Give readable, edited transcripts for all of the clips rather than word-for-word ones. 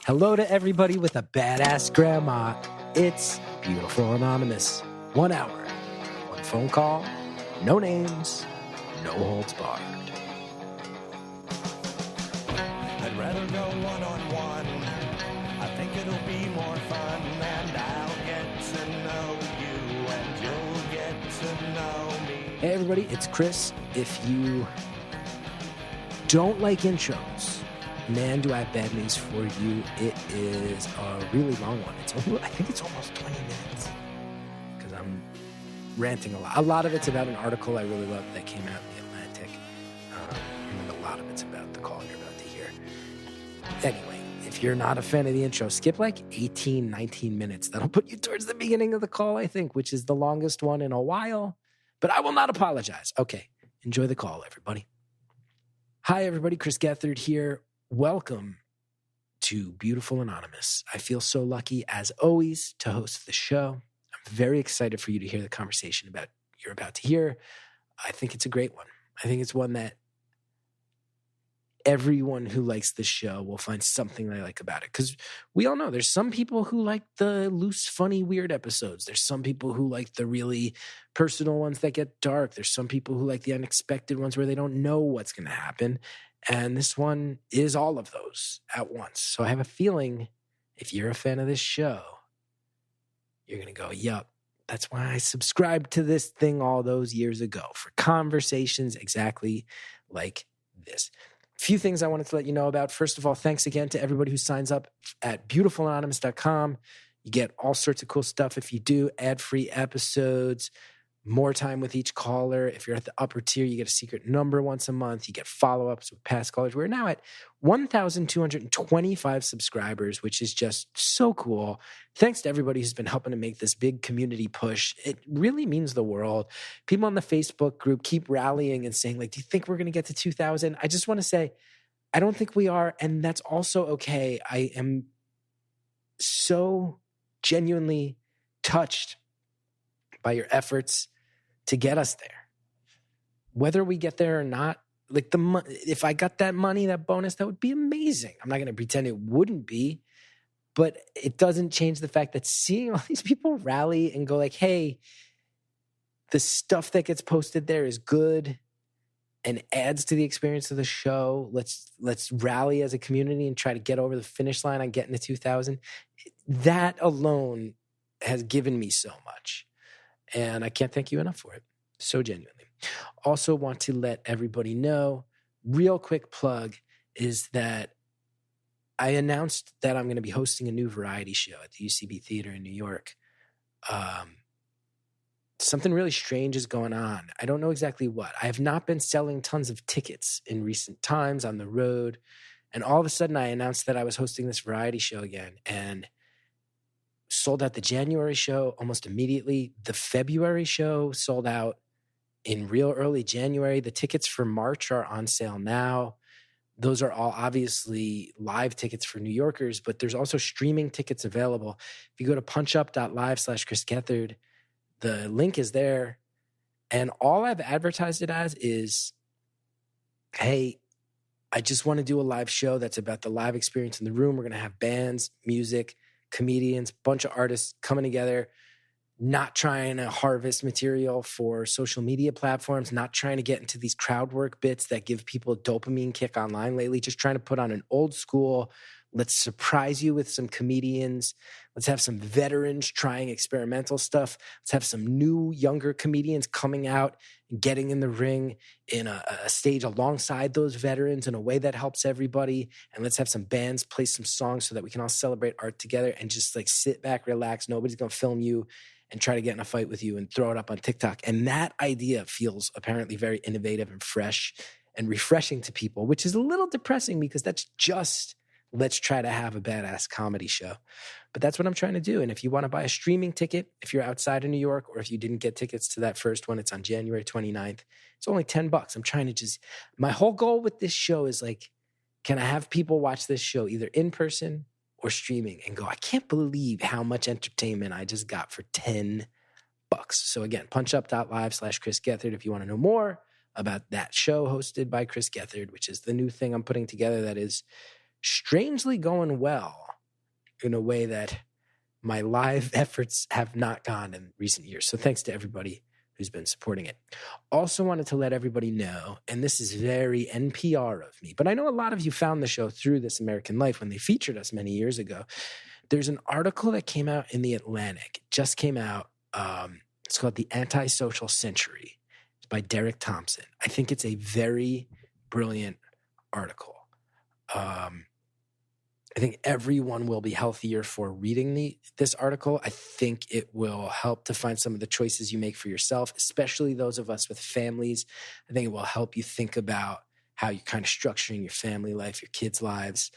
Hello to everybody with a badass grandma. It's Beautiful Anonymous. 1 hour, one phone call, no names, no holds barred. I'd rather go one-on-one. I think it'll be more fun, and I'll get to know you, and you'll get to know me. Hey everybody, it's Chris. If you don't like intros, man, do I have bad news for you. It is a really long one. I think it's almost 20 minutes because I'm ranting a lot. A lot of it's about an article I really love that came out in The Atlantic. And a lot of it's about the call you're about to hear. Anyway, if you're not a fan of the intro, skip like 18, 19 minutes. That'll put you towards the beginning of the call, I think, which is the longest one in a while. But I will not apologize. Okay, enjoy the call, everybody. Hi, everybody. Chris Gethard here. Welcome to Beautiful Anonymous. I feel so lucky, as always, to host the show. I'm very excited for you to hear the conversation you're about to hear. I think it's a great one. I think it's one that everyone who likes this show will find something they like about it. Because we all know there's some people who like the loose, funny, weird episodes. There's some people who like the really personal ones that get dark. There's some people who like the unexpected ones where they don't know what's going to happen. And this one is all of those at once. So I have a feeling if you're a fan of this show, you're going to go, yup, that's why I subscribed to this thing all those years ago, for conversations exactly like this. A few things I wanted to let you know about. First of all, thanks again to everybody who signs up at beautifulanonymous.com. You get all sorts of cool stuff if you do. Ad-free episodes, more time with each caller. If you're at the upper tier, you get a secret number once a month. You get follow-ups with past callers. We're now at 1,225 subscribers, which is just so cool. Thanks to everybody who's been helping to make this big community push. It really means the world. People on the Facebook group keep rallying and saying, like, do you think we're going to get to 2,000? I just want to say, I don't think we are, and that's also okay. I am so genuinely touched by your efforts to get us there. Whether we get there or not, like if I got that money, that bonus, that would be amazing. I'm not going to pretend it wouldn't be, but it doesn't change the fact that seeing all these people rally and go like, hey, the stuff that gets posted there is good and adds to the experience of the show. Let's rally as a community and try to get over the finish line on getting to 2,000. That alone has given me so much. And I can't thank you enough for it. So genuinely. Also want to let everybody know, real quick plug, is that I announced that I'm going to be hosting a new variety show at the UCB Theater in New York. Something really strange is going on. I don't know exactly what. I have not been selling tons of tickets in recent times on the road. And all of a sudden I announced that I was hosting this variety show again. And sold out the January show almost immediately. The February show sold out in real early January. The tickets for March are on sale now. Those are all obviously live tickets for New Yorkers, but there's also streaming tickets available. If you go to punchup.live/Chris Gethard, the link is there. And all I've advertised it as is, hey, I just want to do a live show that's about the live experience in the room. We're going to have bands, music, comedians, bunch of artists coming together, not trying to harvest material for social media platforms, not trying to get into these crowd work bits that give people a dopamine kick online lately, just trying to put on an old school, let's surprise you with some comedians. Let's have some veterans trying experimental stuff. Let's have some new, younger comedians coming out and getting in the ring in a stage alongside those veterans in a way that helps everybody. And let's have some bands play some songs so that we can all celebrate art together and just like sit back, relax. Nobody's going to film you and try to get in a fight with you and throw it up on TikTok. And that idea feels apparently very innovative and fresh and refreshing to people, which is a little depressing because that's just, let's try to have a badass comedy show. But that's what I'm trying to do. And if you want to buy a streaming ticket, if you're outside of New York, or if you didn't get tickets to that first one, it's on January 29th. It's only $10. I'm trying to my whole goal with this show is like, can I have people watch this show either in person or streaming and go, I can't believe how much entertainment I just got for $10. So again, punchup.live/Chris Gethard if you want to know more about that show hosted by Chris Gethard, which is the new thing I'm putting together that is strangely going well. in a way that my live efforts have not gone in recent years. So thanks to everybody who's been supporting it. Also wanted to let everybody know, and this is very NPR of me, but I know a lot of you found the show through This American Life when they featured us many years ago. There's an article that came out in The Atlantic. It just came out. It's called The Antisocial Century. It's by Derek Thompson. I think it's a very brilliant article. I think everyone will be healthier for reading this article. I think it will help to find some of the choices you make for yourself, especially those of us with families. I think it will help you think about how you're kind of structuring your family life, your kids' lives.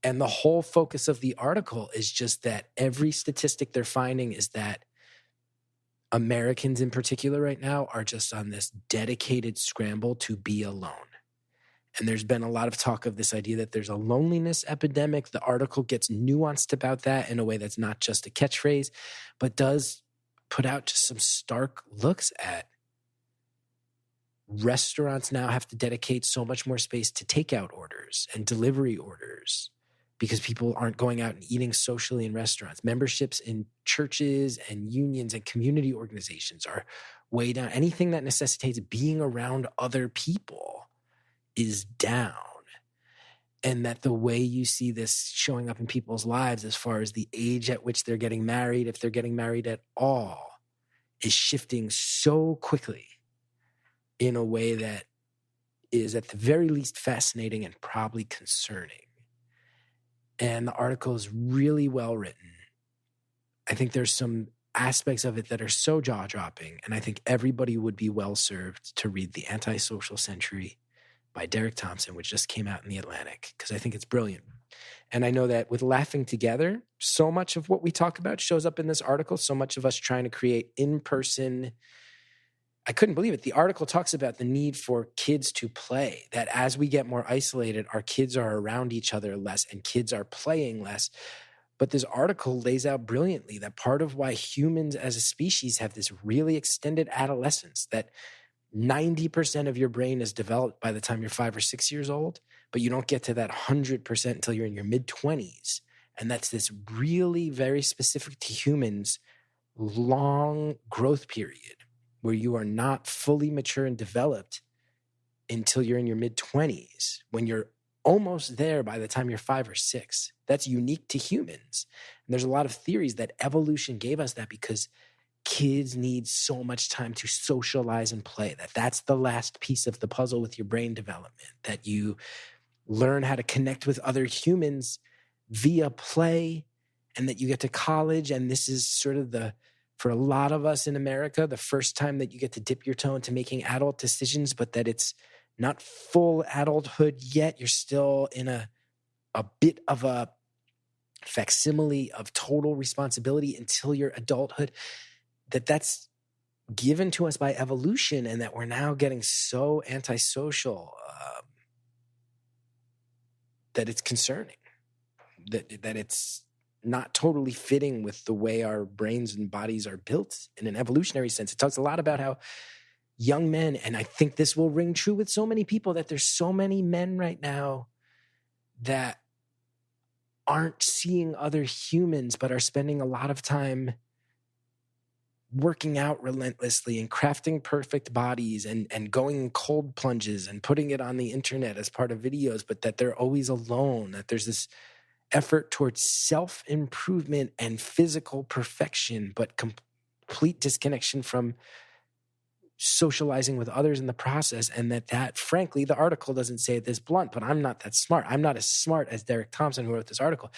And the whole focus of the article is just that every statistic they're finding is that Americans in particular right now are just on this dedicated scramble to be alone. And there's been a lot of talk of this idea that there's a loneliness epidemic. The article gets nuanced about that in a way that's not just a catchphrase, but does put out just some stark looks at restaurants now have to dedicate so much more space to takeout orders and delivery orders because people aren't going out and eating socially in restaurants. Memberships in churches and unions and community organizations are way down. Anything that necessitates being around other people is down. And that the way you see this showing up in people's lives as far as the age at which they're getting married, if they're getting married at all, is shifting so quickly in a way that is at the very least fascinating and probably concerning. And the article is really well written. I think there's some aspects of it that are so jaw-dropping, and I think everybody would be well served to read The Antisocial Century by Derek Thompson, which just came out in The Atlantic, because I think it's brilliant. And I know that with Laughing Together, so much of what we talk about shows up in this article, so much of us trying to create in-person. I couldn't believe it. The article talks about the need for kids to play, that as we get more isolated, our kids are around each other less and kids are playing less. But this article lays out brilliantly that part of why humans as a species have this really extended adolescence, that 90% of your brain is developed by the time you're 5 or 6 years old, but you don't get to that 100% until you're in your mid-20s. And that's this really very specific to humans long growth period where you are not fully mature and developed until you're in your mid-20s, when you're almost there by the time you're 5 or 6. That's unique to humans. And there's a lot of theories that evolution gave us that because kids need so much time to socialize and play, that's the last piece of the puzzle with your brain development, that you learn how to connect with other humans via play, and that you get to college. And this is sort of for a lot of us in America, the first time that you get to dip your toe into making adult decisions, but that it's not full adulthood yet. You're still in a bit of a facsimile of total responsibility until your adulthood. That's given to us by evolution, and that we're now getting so antisocial that it's concerning, that it's not totally fitting with the way our brains and bodies are built in an evolutionary sense. It talks a lot about how young men, and I think this will ring true with so many people, that there's so many men right now that aren't seeing other humans but are spending a lot of time working out relentlessly and crafting perfect bodies and going cold plunges and putting it on the internet as part of videos, but that they're always alone, that there's this effort towards self-improvement and physical perfection, but complete disconnection from socializing with others in the process. And that frankly, the article doesn't say it this blunt, but I'm not that smart. I'm not as smart as Derek Thompson, who wrote this article.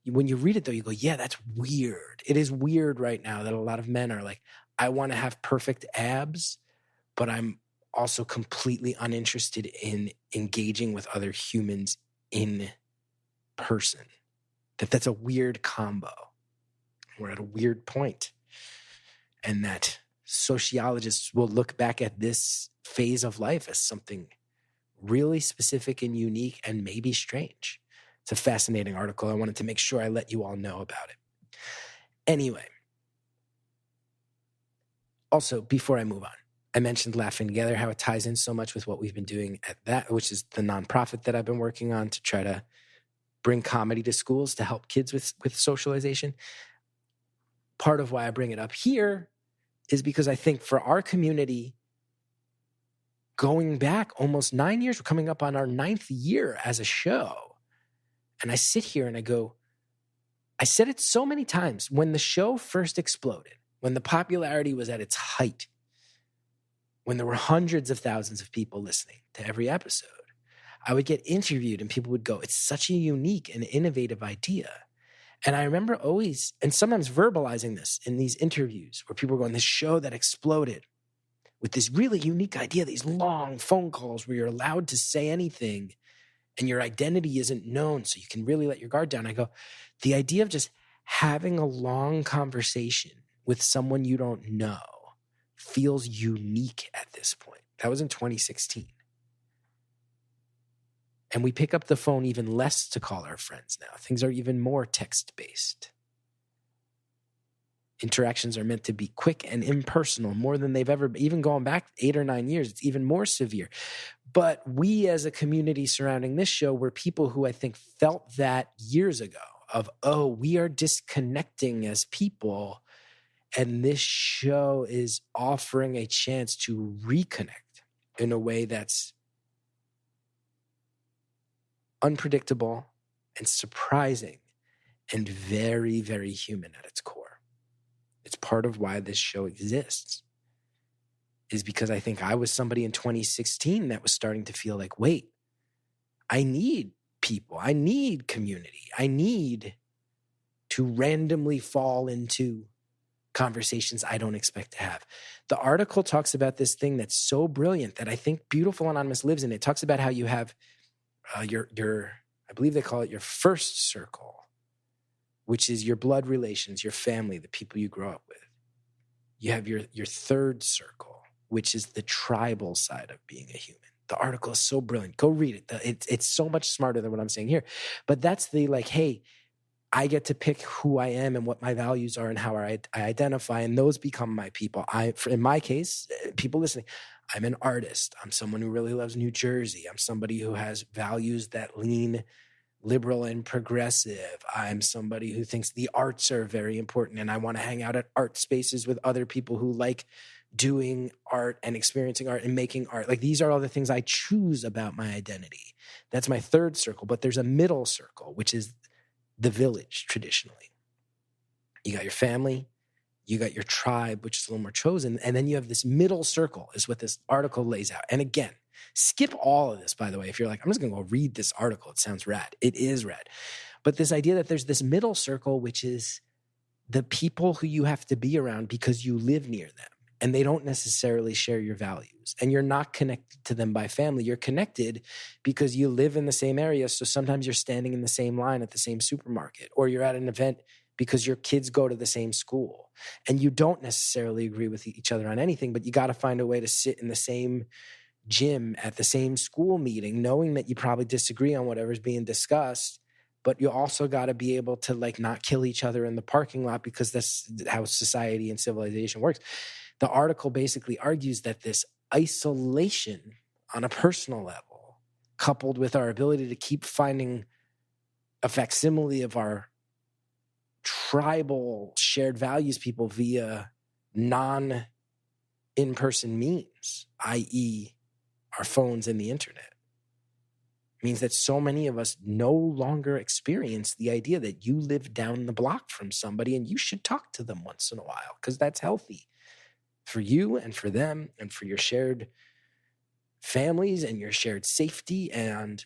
When you read it, though, you go, yeah, that's weird. It is weird right now that a lot of men are like, I want to have perfect abs, but I'm also completely uninterested in engaging with other humans in person. That's a weird combo. We're at a weird point. And that sociologists will look back at this phase of life as something really specific and unique and maybe strange. It's a fascinating article. I wanted to make sure I let you all know about it. Anyway, also, before I move on, I mentioned Laughing Together, how it ties in so much with what we've been doing at that, which is the nonprofit that I've been working on to try to bring comedy to schools to help kids with socialization. Part of why I bring it up here is because I think for our community, going back almost 9 years, we're coming up on our 9th year as a show. And I sit here and I go, I said it so many times when the show first exploded, when the popularity was at its height, when there were hundreds of thousands of people listening to every episode, I would get interviewed and people would go, it's such a unique and innovative idea. And I remember always, and sometimes verbalizing this in these interviews where people were going, this show that exploded with this really unique idea, these long phone calls where you're allowed to say anything and your identity isn't known, so you can really let your guard down. I go, the idea of just having a long conversation with someone you don't know feels unique at this point. That was in 2016. And we pick up the phone even less to call our friends now. Things are even more text-based. Interactions are meant to be quick and impersonal, more than they've ever been. Even going back 8 or 9 years, it's even more severe. But we as a community surrounding this show were people who I think felt that years ago of, oh, we are disconnecting as people, and this show is offering a chance to reconnect in a way that's unpredictable and surprising and very, very human at its core. It's part of why this show exists, is because I think I was somebody in 2016 that was starting to feel like, wait, I need people. I need community. I need to randomly fall into conversations I don't expect to have. The article talks about this thing that's so brilliant that I think Beautiful Anonymous lives in. It talks about how you have your I believe they call it your first circle, which is your blood relations, your family, the people you grow up with. You have your third circle, which is the tribal side of being a human. The article is so brilliant. Go read it. It's so much smarter than what I'm saying here. But that's the like, hey, I get to pick who I am and what my values are and how I identify, and those become my people. In my case, people listening, I'm an artist. I'm someone who really loves New Jersey. I'm somebody who has values that lean liberal and progressive. I'm somebody who thinks the arts are very important, and I want to hang out at art spaces with other people who like doing art and experiencing art and making art. Like, these are all the things I choose about my identity. That's my third circle. But there's a middle circle, which is the village traditionally. You got your family, you got your tribe, which is a little more chosen, and then you have this middle circle is what this article lays out. And again, skip all of this, by the way. If you're like, I'm just going to go read this article, it sounds rad. It is rad. But this idea that there's this middle circle, which is the people who you have to be around because you live near them, and they don't necessarily share your values, and you're not connected to them by family. You're connected because you live in the same area. So sometimes you're standing in the same line at the same supermarket, or you're at an event because your kids go to the same school, and you don't necessarily agree with each other on anything, but you got to find a way to sit in the same gym at the same school meeting, knowing that you probably disagree on whatever's being discussed, but you also got to be able to like not kill each other in the parking lot, because that's how society and civilization works. The article basically argues that this isolation on a personal level, coupled with our ability to keep finding a facsimile of our tribal shared values people via non-in-person means, i.e. our phones and the internet, means that so many of us no longer experience the idea that you live down the block from somebody and you should talk to them once in a while, because that's healthy for you and for them and for your shared families and your shared safety. And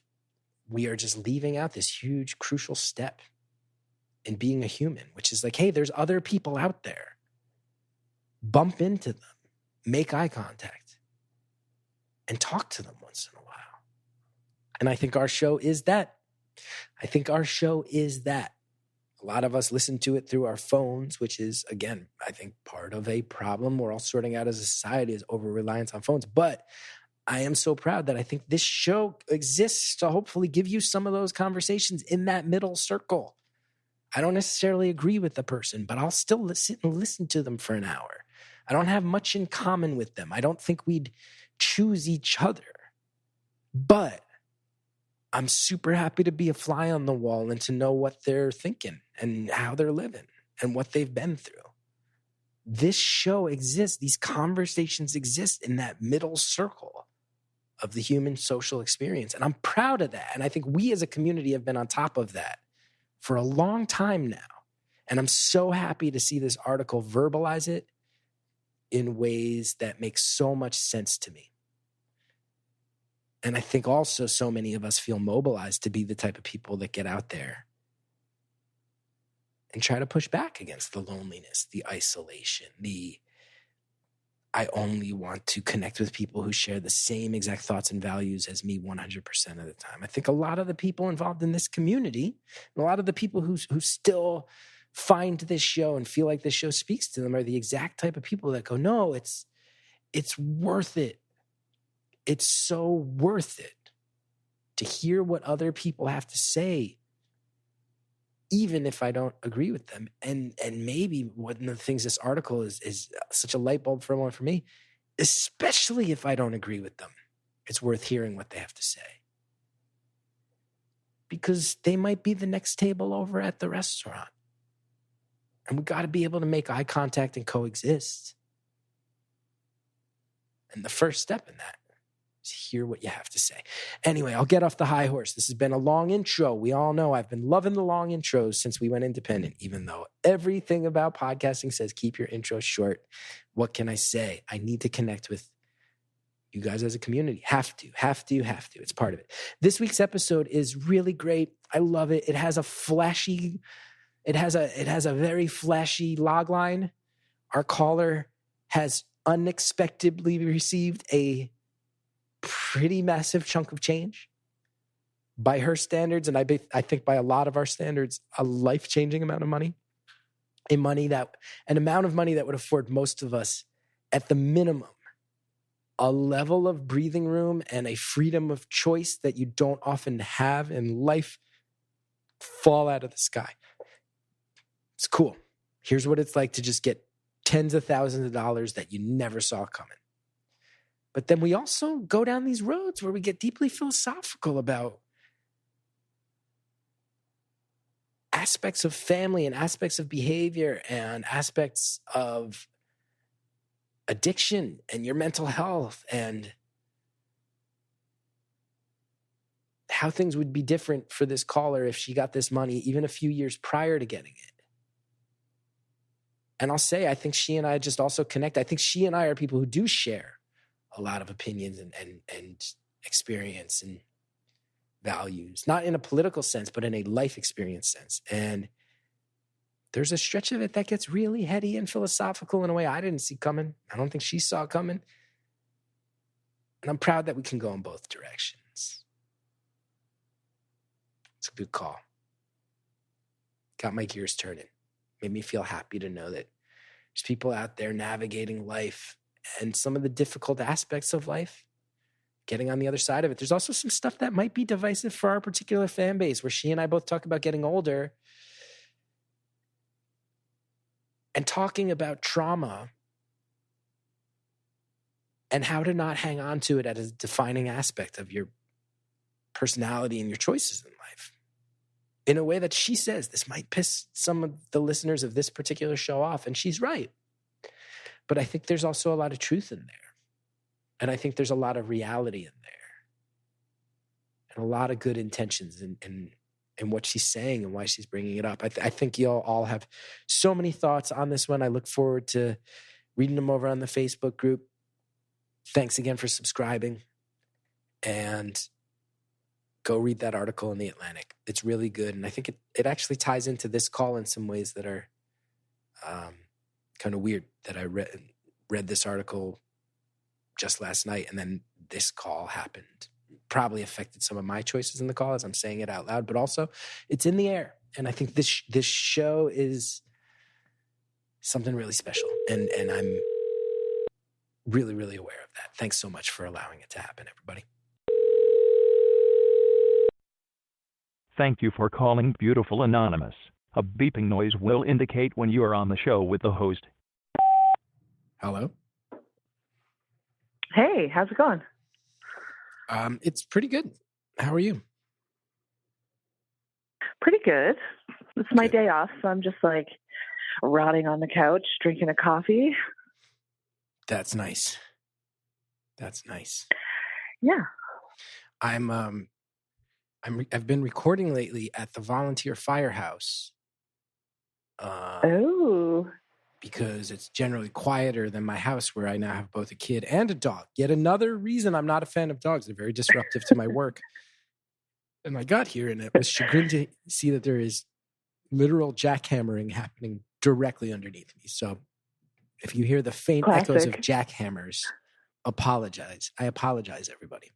we are just leaving out this huge, crucial step in being a human, which is like, hey, there's other people out there. Bump into them, make eye contact, and talk to them once in a while. And I think our show is that. A lot of us listen to it through our phones, which is, again, I think part of a problem we're all sorting out as a society, is over-reliance on phones. But I am so proud that I think this show exists to hopefully give you some of those conversations in that middle circle. I don't necessarily agree with the person, but I'll still sit and listen to them for an hour. I don't have much in common with them. I don't think we'd choose each other. But I'm super happy to be a fly on the wall and to know what they're thinking and how they're living and what they've been through. This show exists. These conversations exist in that middle circle of the human social experience. And I'm proud of that. And I think we as a community have been on top of that for a long time now. And I'm so happy to see this article verbalize it in ways that make so much sense to me. And I think also so many of us feel mobilized to be the type of people that get out there and try to push back against the loneliness, the isolation, I only want to connect with people who share the same exact thoughts and values as me 100% of the time. I think a lot of the people involved in this community, a lot of the people who still find this show and feel like this show speaks to them are the exact type of people that go, no, it's worth it. It's so worth it to hear what other people have to say, even if I don't agree with them. And maybe one of the things this article is such a light bulb for me, especially if I don't agree with them, it's worth hearing what they have to say. Because they might be the next table over at the restaurant. And we got to be able to make eye contact and coexist. And the first step in that is hear what you have to say. Anyway, I'll get off the high horse. This has been a long intro. We all know I've been loving the long intros since we went independent, even though everything about podcasting says keep your intro short. What can I say? I need to connect with you guys as a community. Have to. It's part of it. This week's episode is really great. I love it. It has a very flashy log line. Our caller has unexpectedly received a pretty massive chunk of change. By her standards, and I think by a lot of our standards, a life-changing amount of money. An amount of money that would afford most of us, at the minimum, a level of breathing room and a freedom of choice that you don't often have in life fall out of the sky. It's cool. Here's what it's like to just get tens of thousands of dollars that you never saw coming. But then we also go down these roads where we get deeply philosophical about aspects of family and aspects of behavior and aspects of addiction and your mental health and how things would be different for this caller if she got this money even a few years prior to getting it. And I'll say, I think she and I just also connect. I think she and I are people who do share a lot of opinions and experience and values, not in a political sense, but in a life experience sense. And there's a stretch of it that gets really heady and philosophical in a way I didn't see coming. I don't think she saw coming. And I'm proud that we can go in both directions. It's a good call. Got my gears turning. Made me feel happy to know that there's people out there navigating life and some of the difficult aspects of life, getting on the other side of it. There's also some stuff that might be divisive for our particular fan base, where she and I both talk about getting older and talking about trauma and how to not hang on to it as a defining aspect of your personality and your choices in life. In a way that she says, this might piss some of the listeners of this particular show off, and she's right. But I think there's also a lot of truth in there. And I think there's a lot of reality in there. And a lot of good intentions in what she's saying and why she's bringing it up. I think you'll all have so many thoughts on this one. I look forward to reading them over on the Facebook group. Thanks again for subscribing. And go read that article in The Atlantic. It's really good. And I think it actually ties into this call in some ways that are kind of weird, that I read this article just last night, and then this call happened. Probably affected some of my choices in the call as I'm saying it out loud, but also it's in the air. And I think this show is something really special. And I'm really, really aware of that. Thanks so much for allowing it to happen, everybody. Thank you for calling Beautiful Anonymous. A beeping noise will indicate when you are on the show with the host. Hello? Hey, how's it going? It's pretty good. How are you? Pretty good. It's my Good. day off, so I'm just like rotting on the couch, drinking a coffee. That's nice. That's nice. Yeah. I've been recording lately at the volunteer firehouse. Oh. Because it's generally quieter than my house, where I now have both a kid and a dog. Yet another reason I'm not a fan of dogs. They're very disruptive to my work. And I got here and it was chagrined to see that there is literal jackhammering happening directly underneath me. So if you hear the faint echoes of jackhammers, apologize. I apologize, everybody.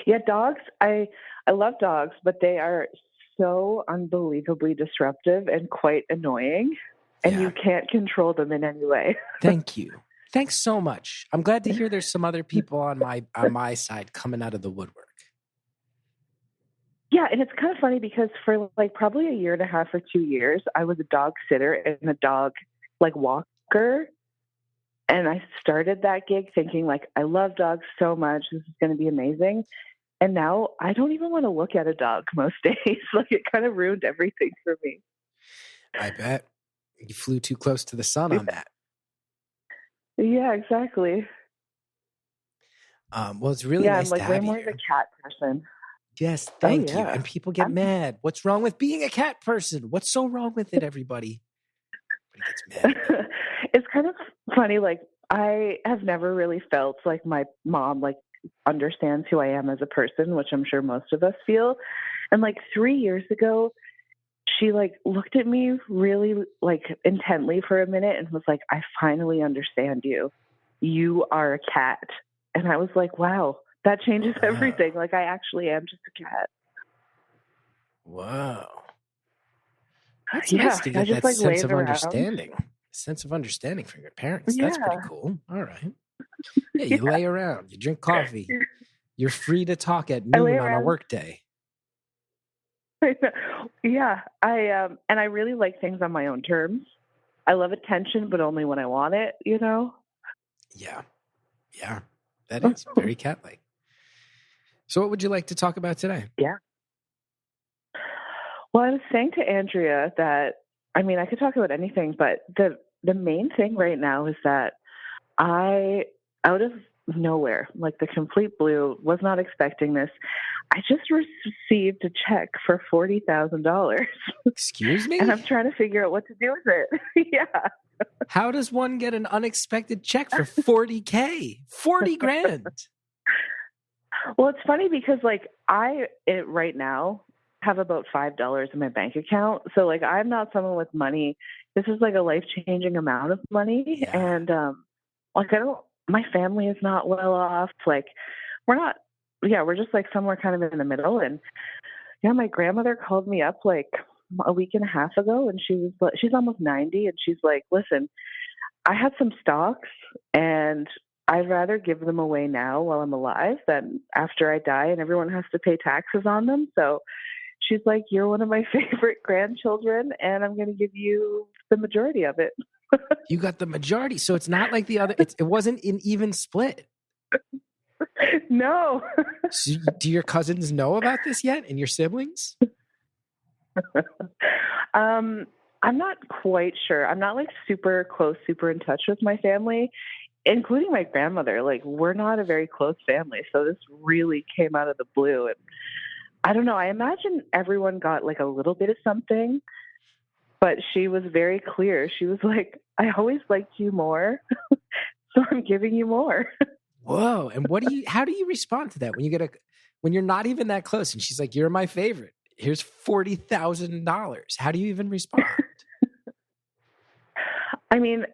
Yeah, dogs. I love dogs, but they are so unbelievably disruptive and quite annoying, and you can't control them in any way. Thank you. Thanks so much. I'm glad to hear there's some other people on my side coming out of the woodwork. Yeah, and it's kind of funny because for like probably a year and a half or 2 years, I was a dog sitter and a dog like walker. And I started that gig thinking like, I love dogs so much. This is going to be amazing. And now I don't even want to look at a dog most days. Like it kind of ruined everything for me. I bet. You flew too close to the sun on that. Yeah, exactly. Well, it's really nice to have you. I'm like way more of a cat person. Yes, thank you. And people get mad. What's wrong with being a cat person? What's so wrong with it, everybody? Gets mad. It's kind of funny. Like I have never really felt like my mom like understands who I am as a person, which I'm sure most of us feel. And like 3 years ago, she like looked at me really like intently for a minute and was like, I finally understand you. You are a cat. And I was like, wow, that changes everything. Like I actually am just a cat. Wow. That's nice to get that sense of understanding. Sense of understanding from your parents. That's pretty cool. All right. Yeah, you lay around, you drink coffee. You're free to talk at noon on a work day. Yeah, and I really like things on my own terms. I love attention, but only when I want it, you know? Yeah. Yeah. That is very cat-like. So what would you like to talk about today? Yeah. Well, I was saying to Andrea that, I mean, I could talk about anything, but the main thing right now is that I, out of nowhere, like the complete blue, was not expecting this. I just received a check for $40,000. Excuse me? And I'm trying to figure out what to do with it. Yeah. How does one get an unexpected check for $40K? 40 grand. Well, it's funny because like right now have about $5 in my bank account. So like I'm not someone with money. This is like a life-changing amount of money. Yeah. And like my family is not well off. Like we're just like somewhere kind of in the middle. And yeah, my grandmother called me up like a week and a half ago and she's almost 90 and she's like, listen, I have some stocks and I'd rather give them away now while I'm alive than after I die and everyone has to pay taxes on them. So she's like, you're one of my favorite grandchildren and I'm going to give you the majority of it. You got the majority. So it's not like the other, it wasn't an even split. No. So do your cousins know about this yet and your siblings? I'm not quite sure. I'm not like super close, super in touch with my family, including my grandmother. Like we're not a very close family. So this really came out of the blue. And I don't know. I imagine everyone got like a little bit of something, but she was very clear. She was like, I always liked you more. So I'm giving you more. Whoa. And how do you respond to that when you're not even that close? And she's like, you're my favorite. Here's $40,000. How do you even respond? I mean,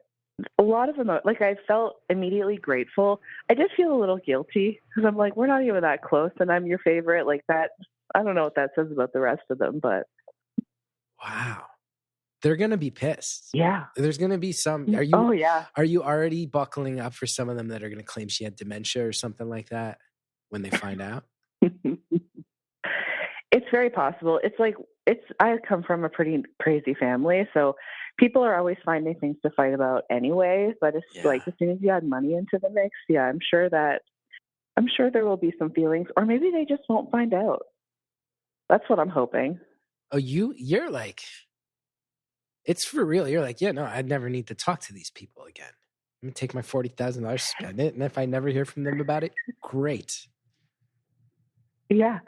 a lot of them, like I felt immediately grateful. I did feel a little guilty because I'm like, we're not even that close and I'm your favorite. Like that, I don't know what that says about the rest of them, but. Wow. They're going to be pissed. Yeah. There's going to be some, yeah. Are you already buckling up for some of them that are going to claim she had dementia or something like that when they find out? It's very possible. I come from a pretty crazy family, so people are always finding things to fight about anyway. But it's like as soon as you add money into the mix, I'm sure there will be some feelings, or maybe they just won't find out. That's what I'm hoping. Oh, you're like, it's for real. You're like, yeah, no, I'd never need to talk to these people again. I'm gonna take my $40,000, spend it, and if I never hear from them about it, great. Yeah.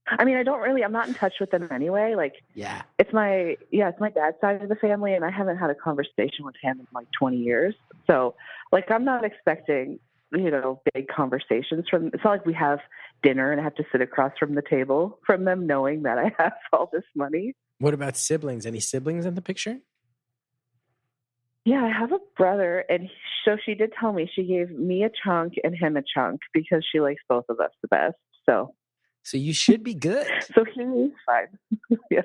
I mean, I'm not in touch with them anyway. Like, Yeah. it's my dad's side of the family, and I haven't had a conversation with him in like 20 years. So, like, I'm not expecting, big conversations from, it's not like we have dinner and I have to sit across from the table from them knowing that I have all this money. What about siblings? Any siblings in the picture? Yeah, I have a brother, and so she did tell me she gave me a chunk and him a chunk because she likes both of us the best. So you should be good. So he's fine. Yeah.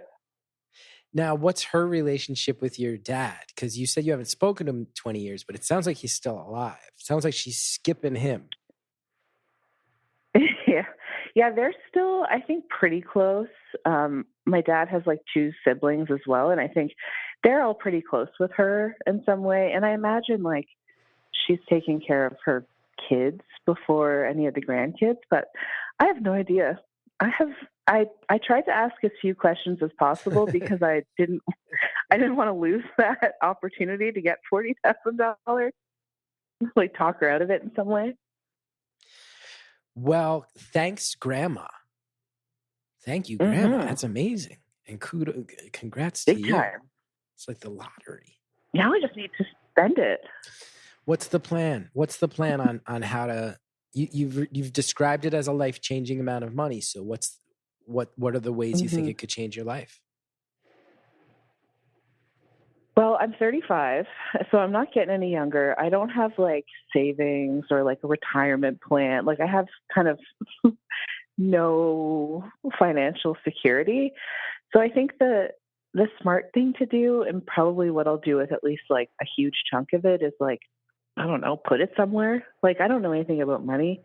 Now, what's her relationship with your dad? Because you said you haven't spoken to him in 20 years, but it sounds like he's still alive. It sounds like she's skipping him. Yeah. Yeah, they're still, I think, pretty close. My dad has like 2 siblings as well, and I think they're all pretty close with her in some way. And I imagine like she's taking care of her kids before any of the grandkids, but I have no idea. I tried to ask as few questions as possible because I didn't want to lose that opportunity to get $40,000. Like, talk her out of it in some way. Well, thanks, Grandma. Thank you, Grandma. Mm-hmm. That's amazing. And congrats Big to you. time. It's like the lottery. Now I just need to spend it. What's the plan? What's the plan on how to? You've described it as a life-changing amount of money. So what are the ways you think it could change your life? Well, I'm 35, so I'm not getting any younger. I don't have like savings or like a retirement plan. Like, I have kind of no financial security. So I think the smart thing to do, and probably what I'll do with at least like a huge chunk of it, is like, I don't know, put it somewhere. Like, I don't know anything about money.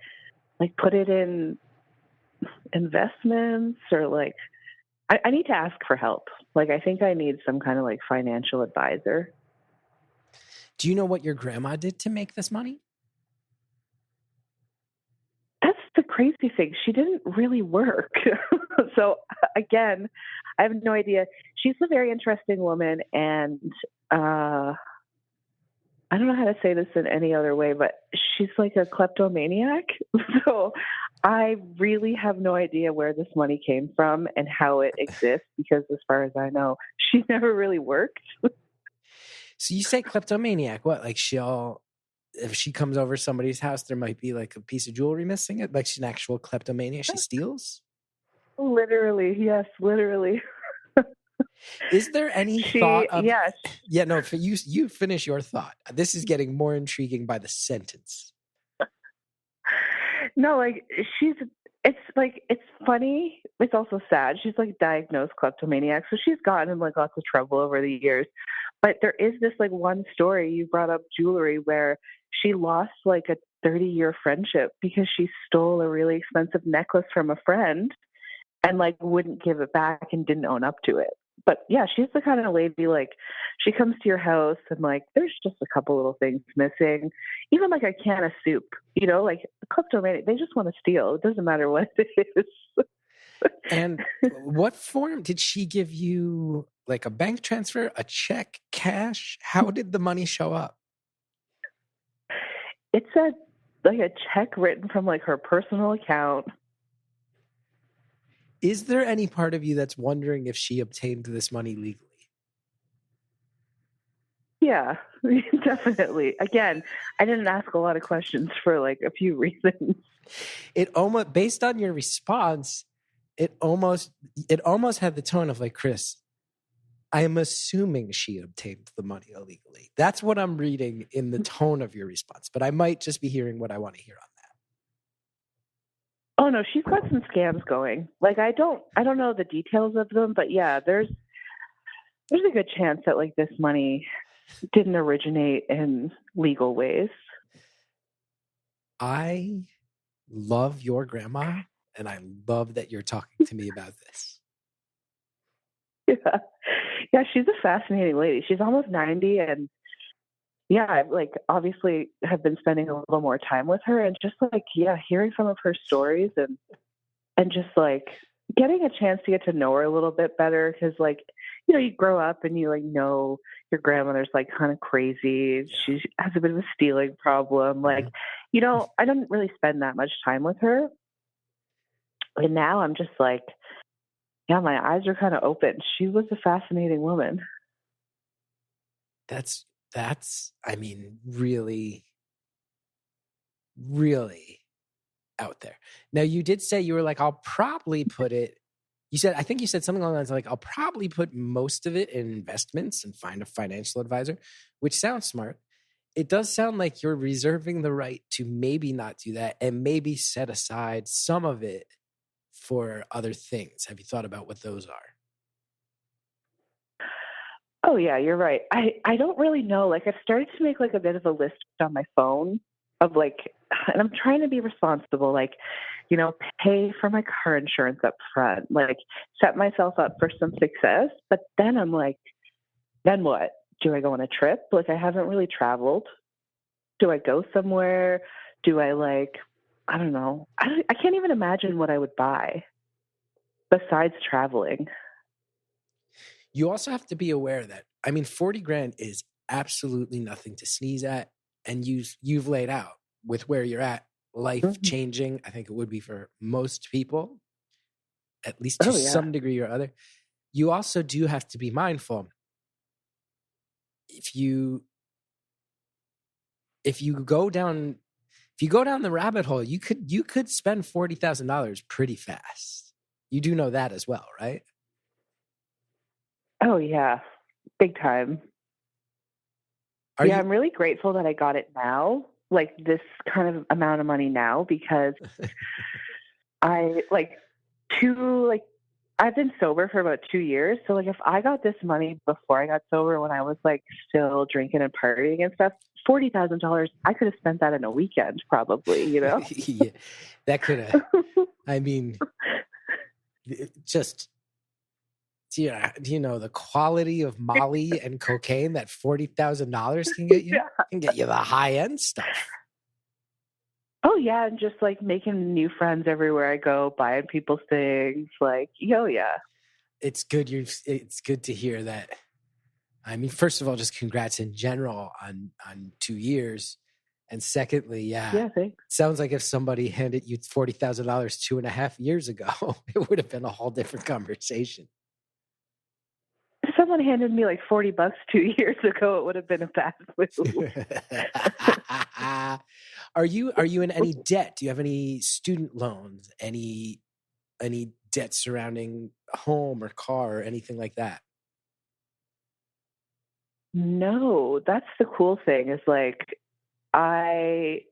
Like, put it in investments, or like, I need to ask for help. Like, I think I need some kind of like financial advisor. Do you know what your grandma did to make this money? That's the crazy thing. She didn't really work. So again, I have no idea. She's a very interesting woman, and I don't know how to say this in any other way, but she's like a kleptomaniac. So I really have no idea where this money came from and how it exists, because as far as I know, she never really worked. So you say kleptomaniac. What? Like, if she comes over somebody's house, there might be like a piece of jewelry missing. It like she's an actual kleptomaniac. She steals. Literally, yes, literally. Is there any thought of? Yes. Yeah, no. For you finish your thought. This is getting more intriguing by the sentence. No, like, it's funny. It's also sad. She's like diagnosed kleptomaniac, so she's gotten in like lots of trouble over the years. But there is this like one story, you brought up jewelry, where she lost like a 30-year friendship because she stole a really expensive necklace from a friend and like wouldn't give it back and didn't own up to it. But yeah, she's the kind of lady, like, she comes to your house and like there's just a couple little things missing, even like a can of soup, like kleptomaniac, they just want to steal. It doesn't matter what it is. And what form did she give you? Like a bank transfer, a check, cash? How did the money show up? It's a check written from like her personal account. Is there any part of you that's wondering if she obtained this money legally? Yeah, definitely. Again, I didn't ask a lot of questions for like a few reasons. It almost, based on your response, it almost had the tone of like, Chris, I am assuming she obtained the money illegally. That's what I'm reading in the tone of your response, but I might just be hearing what I want to hear on that. Oh no, she's got some scams going. Like, I don't know the details of them, but yeah, there's a good chance that like this money didn't originate in legal ways. I love your grandma, and I love that you're talking to me about this. Yeah. Yeah, she's a fascinating lady. She's almost 90, and yeah, I like obviously have been spending a little more time with her, and just like, yeah, hearing some of her stories and just like getting a chance to get to know her a little bit better, because like, you grow up and you like know your grandmother's like kind of crazy. She has a bit of a stealing problem. Like, I didn't really spend that much time with her. And now I'm just like, yeah, my eyes are kind of open. She was a fascinating woman. That's I mean, really, really out there. Now, you did say you were like, I'll probably put it, I think you said something along the lines of like, I'll probably put most of it in investments and find a financial advisor, which sounds smart. It does sound like you're reserving the right to maybe not do that and maybe set aside some of it for other things. Have you thought about what those are? Oh yeah, you're right. I don't really know. Like, I've started to make like a bit of a list on my phone of like, and I'm trying to be responsible, like, pay for my car insurance up front, like set myself up for some success. But then I'm like, then what? Do I go on a trip? Like, I haven't really traveled. Do I go somewhere? Do I like, I don't know. I can't even imagine what I would buy besides traveling. You also have to be aware that, I mean, 40 grand is absolutely nothing to sneeze at. And you've laid out with where you're at, life changing. I think it would be for most people, at least to some degree or other. You also do have to be mindful. If you go down the rabbit hole, you could spend $40,000 pretty fast. You do know that as well, right? Oh yeah, big time. I'm really grateful that I got it now, like this kind of amount of money now, because I've been sober for about 2 years. So like, if I got this money before I got sober, when I was like still drinking and partying and stuff, $40,000, I could have spent that in a weekend probably, Yeah, that could have, I mean, just, do you know the quality of Molly and cocaine that $40,000 can get you? Yeah. Can get you the high end stuff. Oh yeah, and just like making new friends everywhere I go, buying people's things, like, yeah. It's good. It's good to hear that. I mean, first of all, just congrats in general on 2 years, and secondly, thanks. Sounds like if somebody handed you $40,000 2.5 years ago, it would have been a whole different conversation. If someone handed me like $40 2 years ago, it would have been a bad move. Are you in any debt? Do you have any student loans? Any debt surrounding a home or car or anything like that? No, that's the cool thing is like, I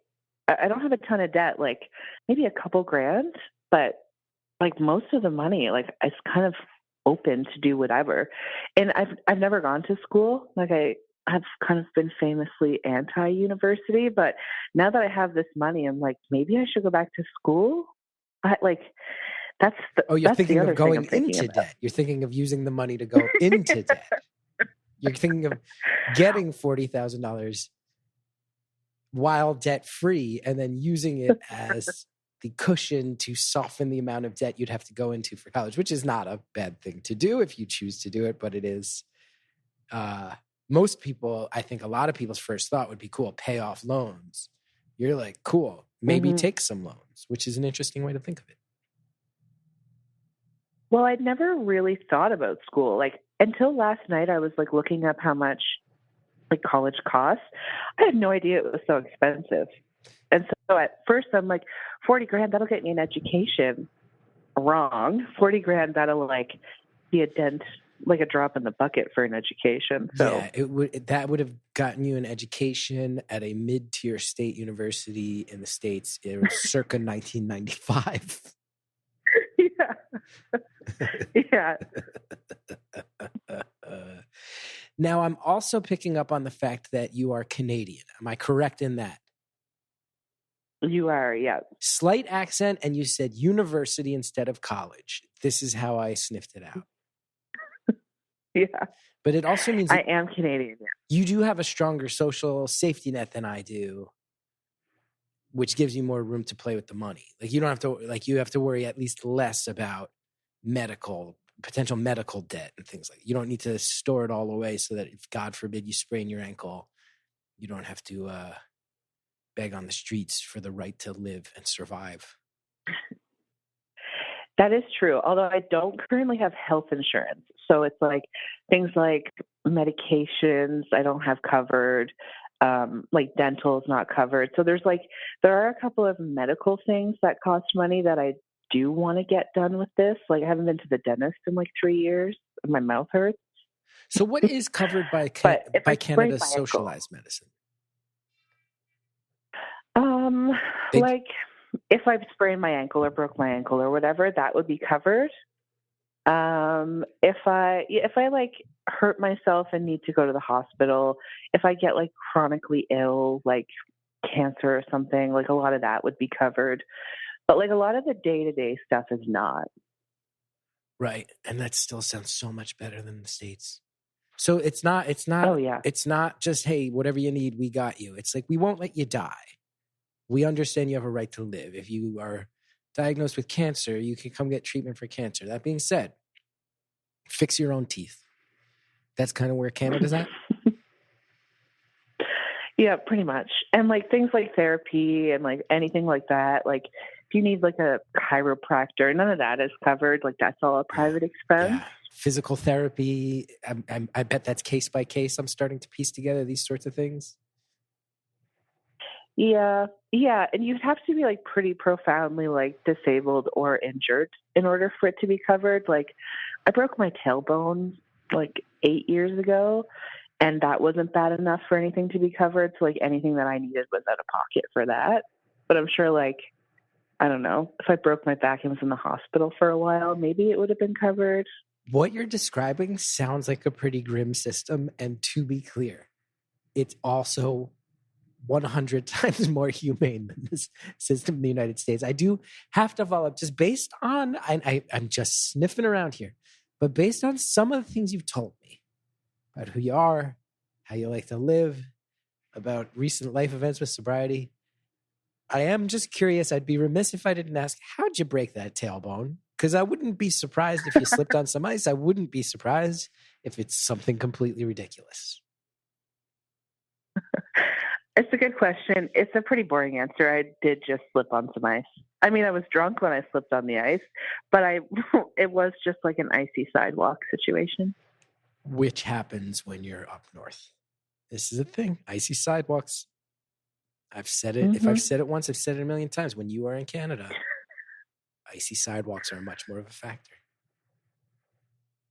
don't have a ton of debt, like maybe a couple grand, but like most of the money, like it's kind of open to do whatever. And I've never gone to school. Like, I've kind of been famously anti-university, but now that I have this money, I'm like, maybe I should go back to school. You're thinking of going into debt. You're thinking of using the money to go into debt. You're thinking of getting $40,000 while debt free and then using it as the cushion to soften the amount of debt you'd have to go into for college, which is not a bad thing to do if you choose to do it, but it is, most people, I think a lot of people's first thought would be, cool, pay off loans. You're like, cool, maybe take some loans, which is an interesting way to think of it. Well, I'd never really thought about school. Like, until last night, I was like looking up how much like college costs. I had no idea it was so expensive. And so at first I'm like, 40 grand, that'll get me an education. Wrong. 40 grand, that'll like be a dent, like a drop in the bucket for an education. So yeah, that would have gotten you an education at a mid-tier state university in the States in circa 1995. Yeah. Now, I'm also picking up on the fact that you are Canadian. Am I correct in that? You are, yeah. Slight accent, and you said university instead of college. This is how I sniffed it out. Yeah. But it also means I am Canadian. Yeah. You do have a stronger social safety net than I do, which gives you more room to play with the money. Like, you don't have to, like, you have to worry at least less about potential medical debt and things like that. You don't need to store it all away so that if God forbid you sprain your ankle, you don't have to beg on the streets for the right to live and survive. That is true. Although I don't currently have health insurance. So it's like things like medications I don't have covered, like dental is not covered. So there are a couple of medical things that cost money that I do want to get done with this. Like I haven't been to the dentist in like 3 years and my mouth hurts. So what is covered by Canada's socialized medicine? Like if I sprained my ankle or broke my ankle or whatever, that would be covered. If I like hurt myself and need to go to the hospital, if I get like chronically ill, like cancer or something, like a lot of that would be covered. But like a lot of the day-to-day stuff is not. Right. And that still sounds so much better than the States. So it's not Oh, yeah. It's not just, hey, whatever you need, we got you. It's like, we won't let you die. We understand you have a right to live. If you are diagnosed with cancer, you can come get treatment for cancer. That being said, fix your own teeth. That's kind of where Canada's at. Yeah, pretty much. And like things like therapy and like anything like that, like if you need like a chiropractor, none of that is covered. Like that's all a private expense. Yeah. Physical therapy, I bet that's case by case. I'm starting to piece together these sorts of things. Yeah. And you'd have to be like pretty profoundly like disabled or injured in order for it to be covered. Like I broke my tailbone like 8 years ago, and that wasn't bad enough for anything to be covered. So like anything that I needed was out of pocket for that. But I'm sure like, I don't know, if I broke my back and was in the hospital for a while, maybe it would have been covered. What you're describing sounds like a pretty grim system. And to be clear, it's also 100 times more humane than this system in the United States. I do have to follow up just based on, I'm just sniffing around here, but based on some of the things you've told me about who you are, how you like to live, about recent life events with sobriety, I am just curious. I'd be remiss if I didn't ask, how'd you break that tailbone? Because I wouldn't be surprised if you slipped on some ice. I wouldn't be surprised if it's something completely ridiculous. It's a good question. It's a pretty boring answer. I did just slip on some ice. I mean, I was drunk when I slipped on the ice, but it was just like an icy sidewalk situation. Which happens when you're up north. This is a thing. Icy sidewalks. I've said it. Mm-hmm. If I've said it once, I've said it a million times. When you are in Canada, icy sidewalks are much more of a factor.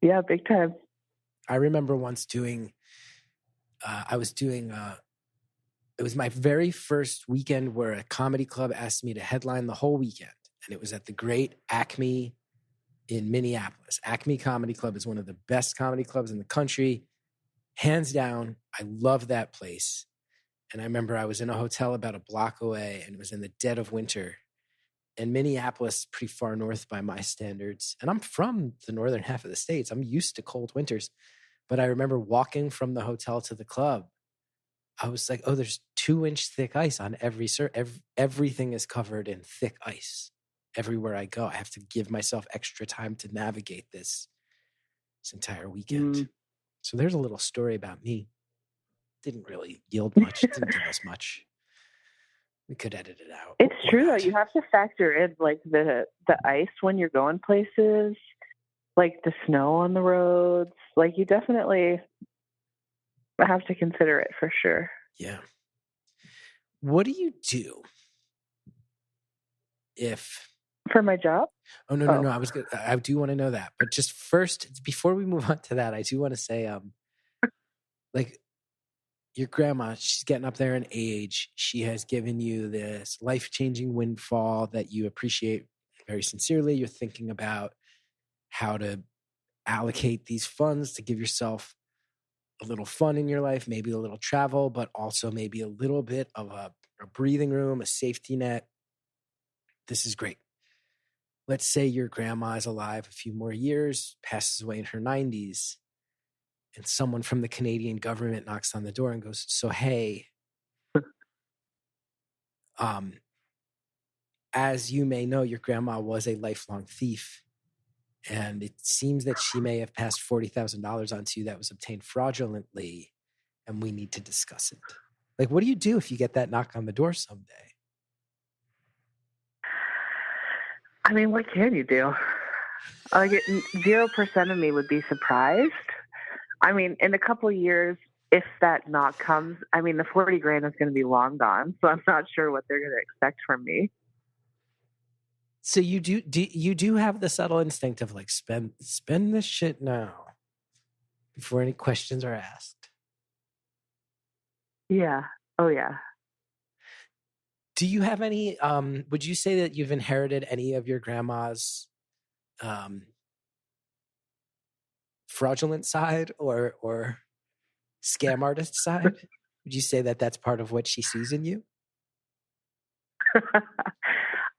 Yeah, big time. I remember once it was my very first weekend where a comedy club asked me to headline the whole weekend. And it was at the great Acme in Minneapolis. Acme Comedy Club is one of the best comedy clubs in the country. Hands down, I love that place. And I remember I was in a hotel about a block away, and it was in the dead of winter. And Minneapolis is pretty far north by my standards. And I'm from the northern half of the States. I'm used to cold winters. But I remember walking from the hotel to the club. I was like, oh, there's 2-inch thick ice on everything is covered in thick ice. Everywhere I go, I have to give myself extra time to navigate this entire weekend. So there's a little story about me. Didn't really yield much. Didn't give us much. We could edit it out. It's true though. You have to factor in like the ice when you're going places, like the snow on the roads. Like you definitely have to consider it for sure. Yeah. What do you do if for my job? Oh no. I do want to know that, but just first, before we move on to that, I do want to say, like your grandma, she's getting up there in age. She has given you this life-changing windfall that you appreciate very sincerely. You're thinking about how to allocate these funds to give yourself a little fun in your life, maybe a little travel, but also maybe a little bit of a breathing room, a safety net. This is great. Let's say your grandma is alive a few more years, passes away in her 90s, and someone from the Canadian government knocks on the door and goes, so, hey, as you may know, your grandma was a lifelong thief, And it seems that she may have passed $40,000 onto you that was obtained fraudulently, and we need to discuss it. Like, what do you do if you get that knock on the door someday? I mean, what can you do? Like, 0% of me would be surprised. I mean, in a couple of years, if that knock comes, I mean, the 40 grand is going to be long gone. So I'm not sure what they're going to expect from me. So you do have the subtle instinct of like spend this shit now before any questions are asked. Yeah. Oh yeah. Do you have any would you say that you've inherited any of your grandma's fraudulent side or scam artist side? Would you say that that's part of what she sees in you?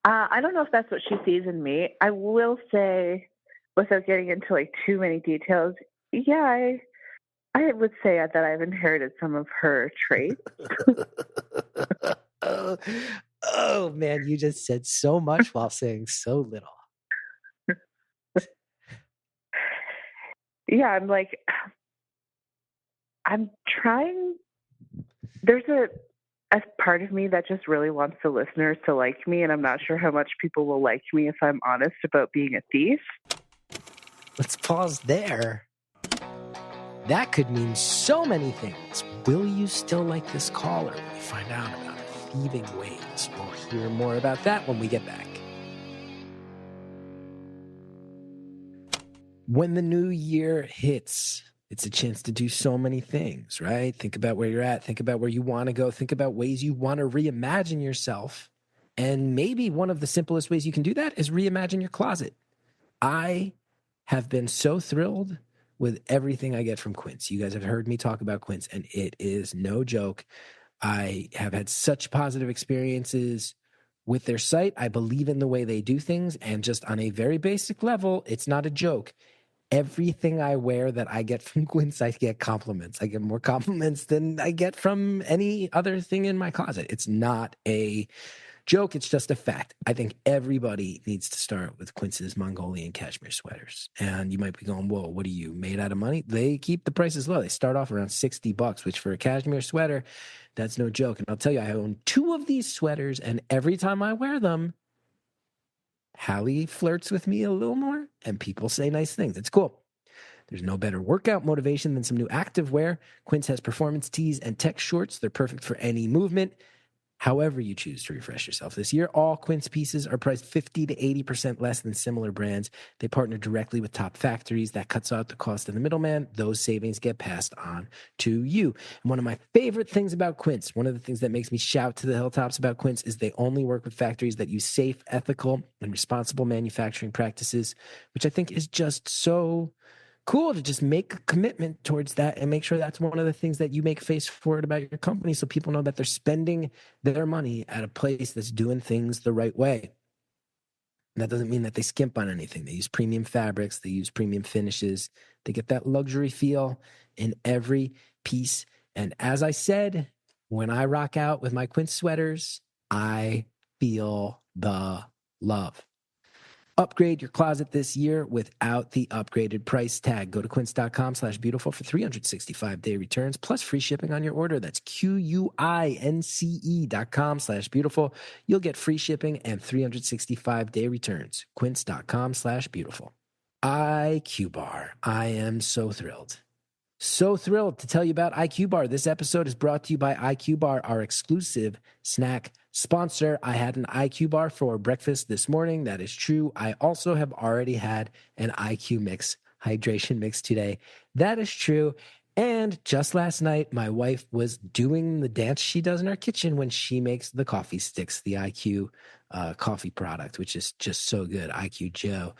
I don't know if that's what she sees in me. I will say, without getting into like too many details, yeah, I would say that I've inherited some of her traits. oh man, you just said so much while saying so little. Yeah, I'm trying. There's a part of me that just really wants the listeners to like me, and I'm not sure how much people will like me if I'm honest about being a thief. Let's pause there. That could mean so many things. Will you still like this caller when we find out about her thieving ways? We'll hear more about that when we get back. When the new year hits, it's a chance to do so many things, right? Think about where you're at. Think about where you want to go. Think about ways you want to reimagine yourself. And maybe one of the simplest ways you can do that is reimagine your closet. I have been so thrilled with everything I get from Quince. You guys have heard me talk about Quince, and it is no joke. I have had such positive experiences with their site. I believe in the way they do things, and just on a very basic level, it's not a joke. Everything I wear that I get from Quince, I get compliments. I get more compliments than I get from any other thing in my closet. It's not a joke. It's just a fact. I think everybody needs to start with Quince's Mongolian cashmere sweaters. And you might be going, whoa, what are you, made out of money? They keep the prices low. They start off around $60, which for a cashmere sweater, that's no joke. And I'll tell you, I own 2 of these sweaters, and every time I wear them, Hallie flirts with me a little more, and people say nice things. It's cool. There's no better workout motivation than some new active wear. Quince has performance tees and tech shorts. They're perfect for any movement. However you choose to refresh yourself this year, all Quince pieces are priced 50 to 80% less than similar brands. They partner directly with top factories. That cuts out the cost of the middleman. Those savings get passed on to you. And one of my favorite things about Quince, one of the things that makes me shout to the hilltops about Quince, is they only work with factories that use safe, ethical, and responsible manufacturing practices, which I think is just so cool to just make a commitment towards that and make sure that's one of the things that you make face forward about your company, so people know that they're spending their money at a place that's doing things the right way. And that doesn't mean that they skimp on anything. They use premium fabrics, they use premium finishes, they get that luxury feel in every piece. And as I said, when I rock out with my Quince sweaters, I feel the love. Upgrade your closet this year without the upgraded price tag. Go to quince.com/beautiful for 365-day returns plus free shipping on your order. That's QUINCE.com/beautiful. You'll get free shipping and 365-day returns. Quince.com/beautiful. IQ Bar. I am so thrilled. So thrilled to tell you about IQ Bar. This episode is brought to you by IQ Bar, our exclusive snack sponsor. I had an IQ Bar for breakfast this morning. That is true. I also have already had an IQ Mix hydration mix today. That is true. And just last night, my wife was doing the dance she does in her kitchen when she makes the coffee sticks, the IQ coffee product, which is just so good. IQ Joe.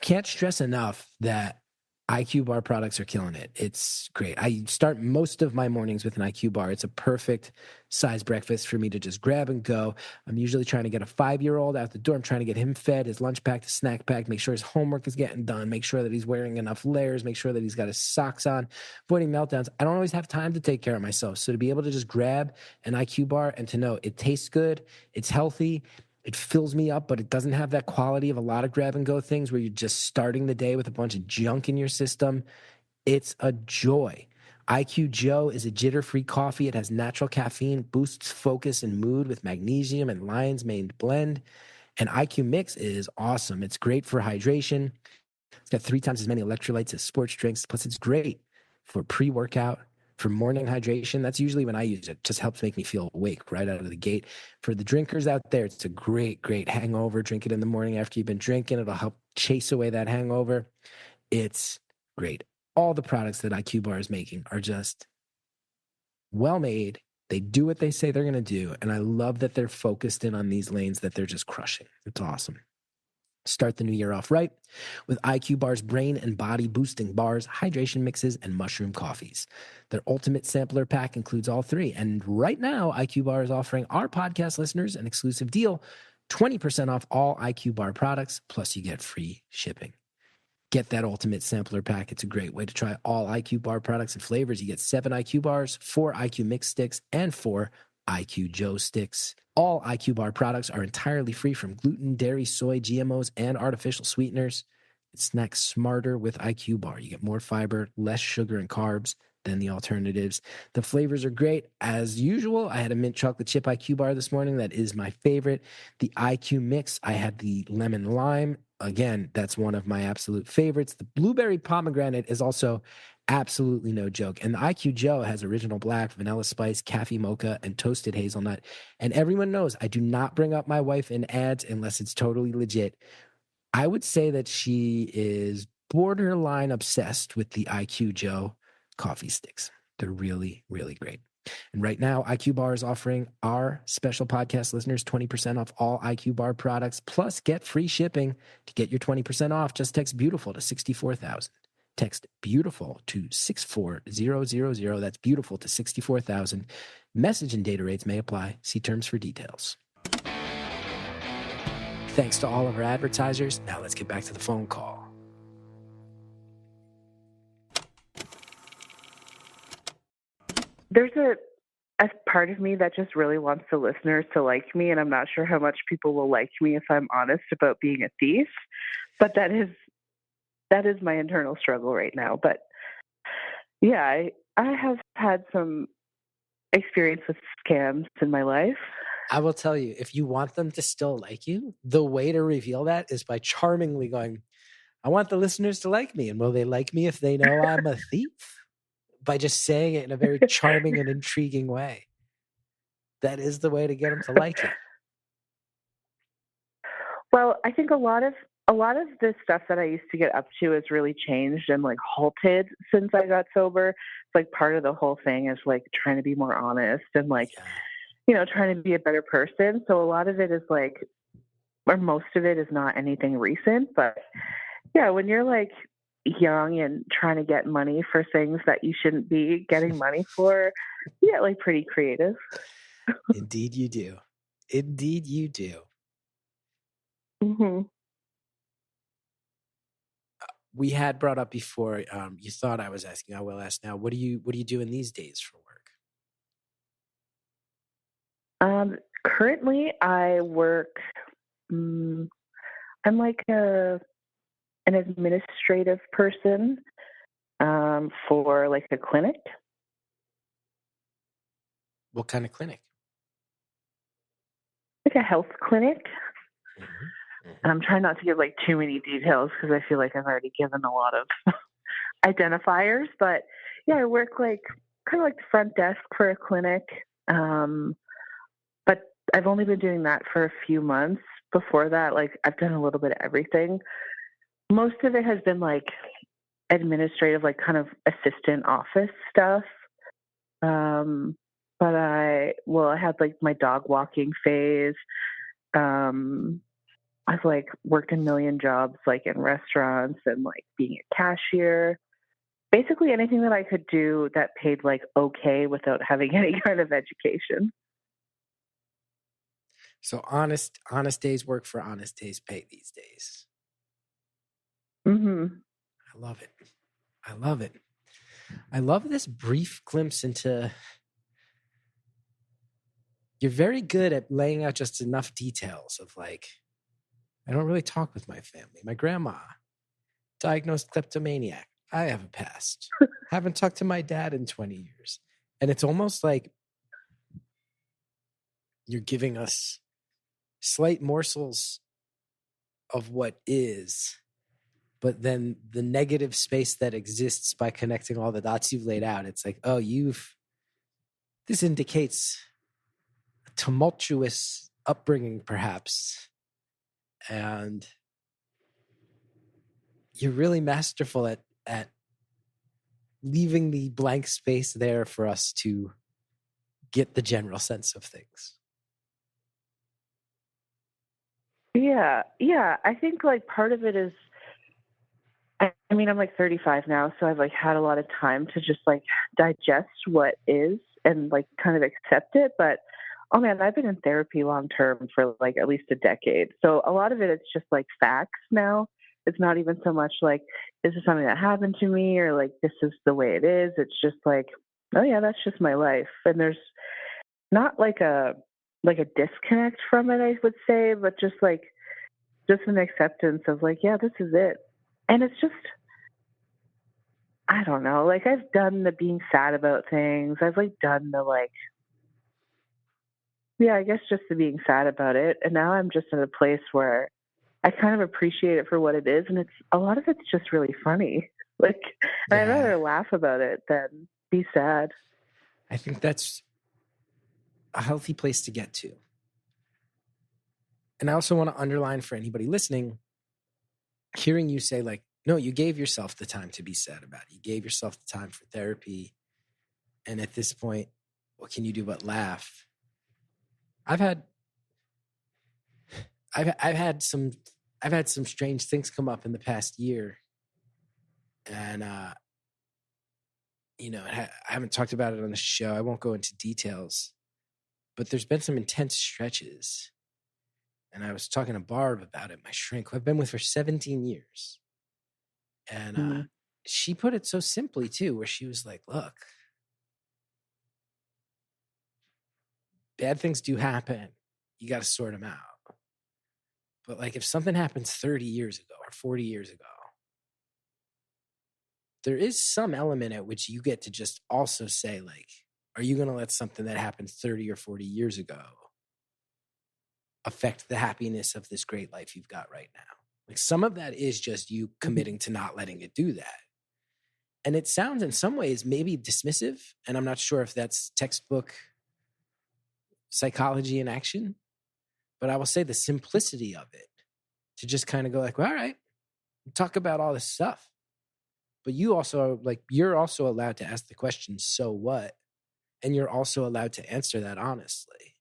Can't stress enough that IQ Bar products are killing it. It's great. I start most of my mornings with an IQ Bar. It's a perfect size breakfast for me to just grab and go. I'm usually trying to get a 5-year-old out the door. I'm trying to get him fed, his lunch packed, his snack packed, make sure his homework is getting done, make sure that he's wearing enough layers, make sure that he's got his socks on, avoiding meltdowns. I don't always have time to take care of myself. So to be able to just grab an IQ Bar and to know it tastes good, it's healthy, It fills me up, but it doesn't have that quality of a lot of grab and go things where you're just starting the day with a bunch of junk in your system. It's a joy. IQ Joe is a jitter-free coffee. It has natural caffeine, boosts focus and mood with magnesium and lion's mane blend. And IQ Mix is awesome. It's great for hydration. It's got 3 times as many electrolytes as sports drinks. Plus, it's great for pre-workout, for morning hydration. That's usually when I use it. It just helps make me feel awake right out of the gate. For the drinkers out there, it's a great, great hangover. Drink it in the morning after you've been drinking. It'll help chase away that hangover. It's great. All the products that IQ Bar is making are just well made. They do what they say they're going to do. And I love that they're focused in on these lanes that they're just crushing. It's awesome. Start the new year off right with IQ Bar's brain and body boosting bars, hydration mixes, and mushroom coffees. Their ultimate sampler pack includes all 3. And right now, IQ Bar is offering our podcast listeners an exclusive deal, 20% off all IQ Bar products, plus you get free shipping. Get that ultimate sampler pack. It's a great way to try all IQ Bar products and flavors. You get 7 IQ Bars, 4 IQ Mix sticks, and 4 IQ Joe sticks. All IQ Bar products are entirely free from gluten, dairy, soy, GMOs, and artificial sweeteners. Snack smarter with IQ Bar. You get more fiber, less sugar and carbs than the alternatives. The flavors are great. As usual, I had a mint chocolate chip IQ Bar this morning. That is my favorite. The IQ Mix, I had the lemon lime. Again, that's one of my absolute favorites. The blueberry pomegranate is also absolutely no joke. And the IQ Joe has original black, vanilla spice, cafe mocha, and toasted hazelnut. And everyone knows I do not bring up my wife in ads unless it's totally legit. I would say that she is borderline obsessed with the IQ Joe coffee sticks. They're really, really great. And right now, IQ Bar is offering our special podcast listeners 20% off all IQ Bar products, plus get free shipping. To get your 20% off, just text BEAUTIFUL to 64,000. Text BEAUTIFUL to 64000. That's BEAUTIFUL to 64,000. Message and data rates may apply. See terms for details. Thanks to all of our advertisers. Now let's get back to the phone call. There's a part of me that just really wants the listeners to like me, and I'm not sure how much people will like me if I'm honest about being a thief. But that is my internal struggle right now. But yeah, I have had some experience with scams in my life. I will tell you, if you want them to still like you, the way to reveal that is by charmingly going, I want the listeners to like me. And will they like me if they know I'm a thief? By just saying it in a very charming and intriguing way. That is the way to get them to like you. Well, I think a lot of the stuff that I used to get up to has really changed and like halted since I got sober. It's like part of the whole thing is like trying to be more honest and like, trying to be a better person. So a lot of it is like, or most of it is not anything recent, but yeah, when you're like young and trying to get money for things that you shouldn't be getting money for, you get like pretty creative. Indeed you do. Indeed you do. Mm-hmm. We had brought up before, you thought I was asking, I will ask now, what are you doing these days for work? Currently I work, I'm like an administrative person for like a clinic. What kind of clinic? Like a health clinic. Mm-hmm. Mm-hmm. And I'm trying not to give like too many details because I feel like I've already given a lot of identifiers. But yeah, I work like kind of like the front desk for a clinic. But I've only been doing that for a few months. Before that, like I've done a little bit of everything. Most of it has been like administrative, like kind of assistant office stuff. But I had like my dog walking phase. I've like worked a million jobs, like in restaurants and like being a cashier. Basically anything that I could do that paid like okay without having any kind of education. So honest days work for honest days pay these days. Mm-hmm. I love it. I love it. I love this brief glimpse into you're very good at laying out just enough details of like, I don't really talk with my family. My grandma, diagnosed kleptomaniac. I have a past. Haven't talked to my dad in 20 years. And it's almost like you're giving us slight morsels of what is, but then the negative space that exists by connecting all the dots you've laid out, it's like, oh, this indicates a tumultuous upbringing, perhaps. And you're really masterful at leaving the blank space there for us to get the general sense of things. Yeah. I think like part of it is, I mean, I'm like 35 now, so I've like had a lot of time to just like digest what is and like kind of accept it. But oh man, I've been in therapy long term for like at least a decade. So a lot of it's just like facts now. It's not even so much like, this is something that happened to me or like, this is the way it is. It's just like, oh yeah, that's just my life. And there's not like a disconnect from it, I would say, but just an acceptance of like, yeah, this is it. And it's just, I don't know, like I've done the being sad about things. I've like done the like, yeah, I guess just the being sad about it. And now I'm just in a place where I kind of appreciate it for what it is. And a lot of it's just really funny. Like, Yeah. I'd rather laugh about it than be sad. I think that's a healthy place to get to. And I also want to underline for anybody listening, hearing you say like, no, you gave yourself the time to be sad about it. You gave yourself the time for therapy. And at this point, what can you do but laugh? I've had some strange things come up in the past year. And, I haven't talked about it on the show. I won't go into details, but there's been some intense stretches. And I was talking to Barb about it, my shrink, who I've been with for 17 years. And she put it so simply, too, where she was like, look, bad things do happen. You got to sort them out. But like if something happens 30 years ago or 40 years ago, there is some element at which you get to just also say like, are you going to let something that happened 30 or 40 years ago affect the happiness of this great life you've got right now? Like some of that is just you committing to not letting it do that. And it sounds in some ways maybe dismissive, and I'm not sure if that's textbook psychology in action, but I will say the simplicity of it to just kind of go like, well, all right, talk about all this stuff. But you're also allowed to ask the question, so what? And you're also allowed to answer that honestly.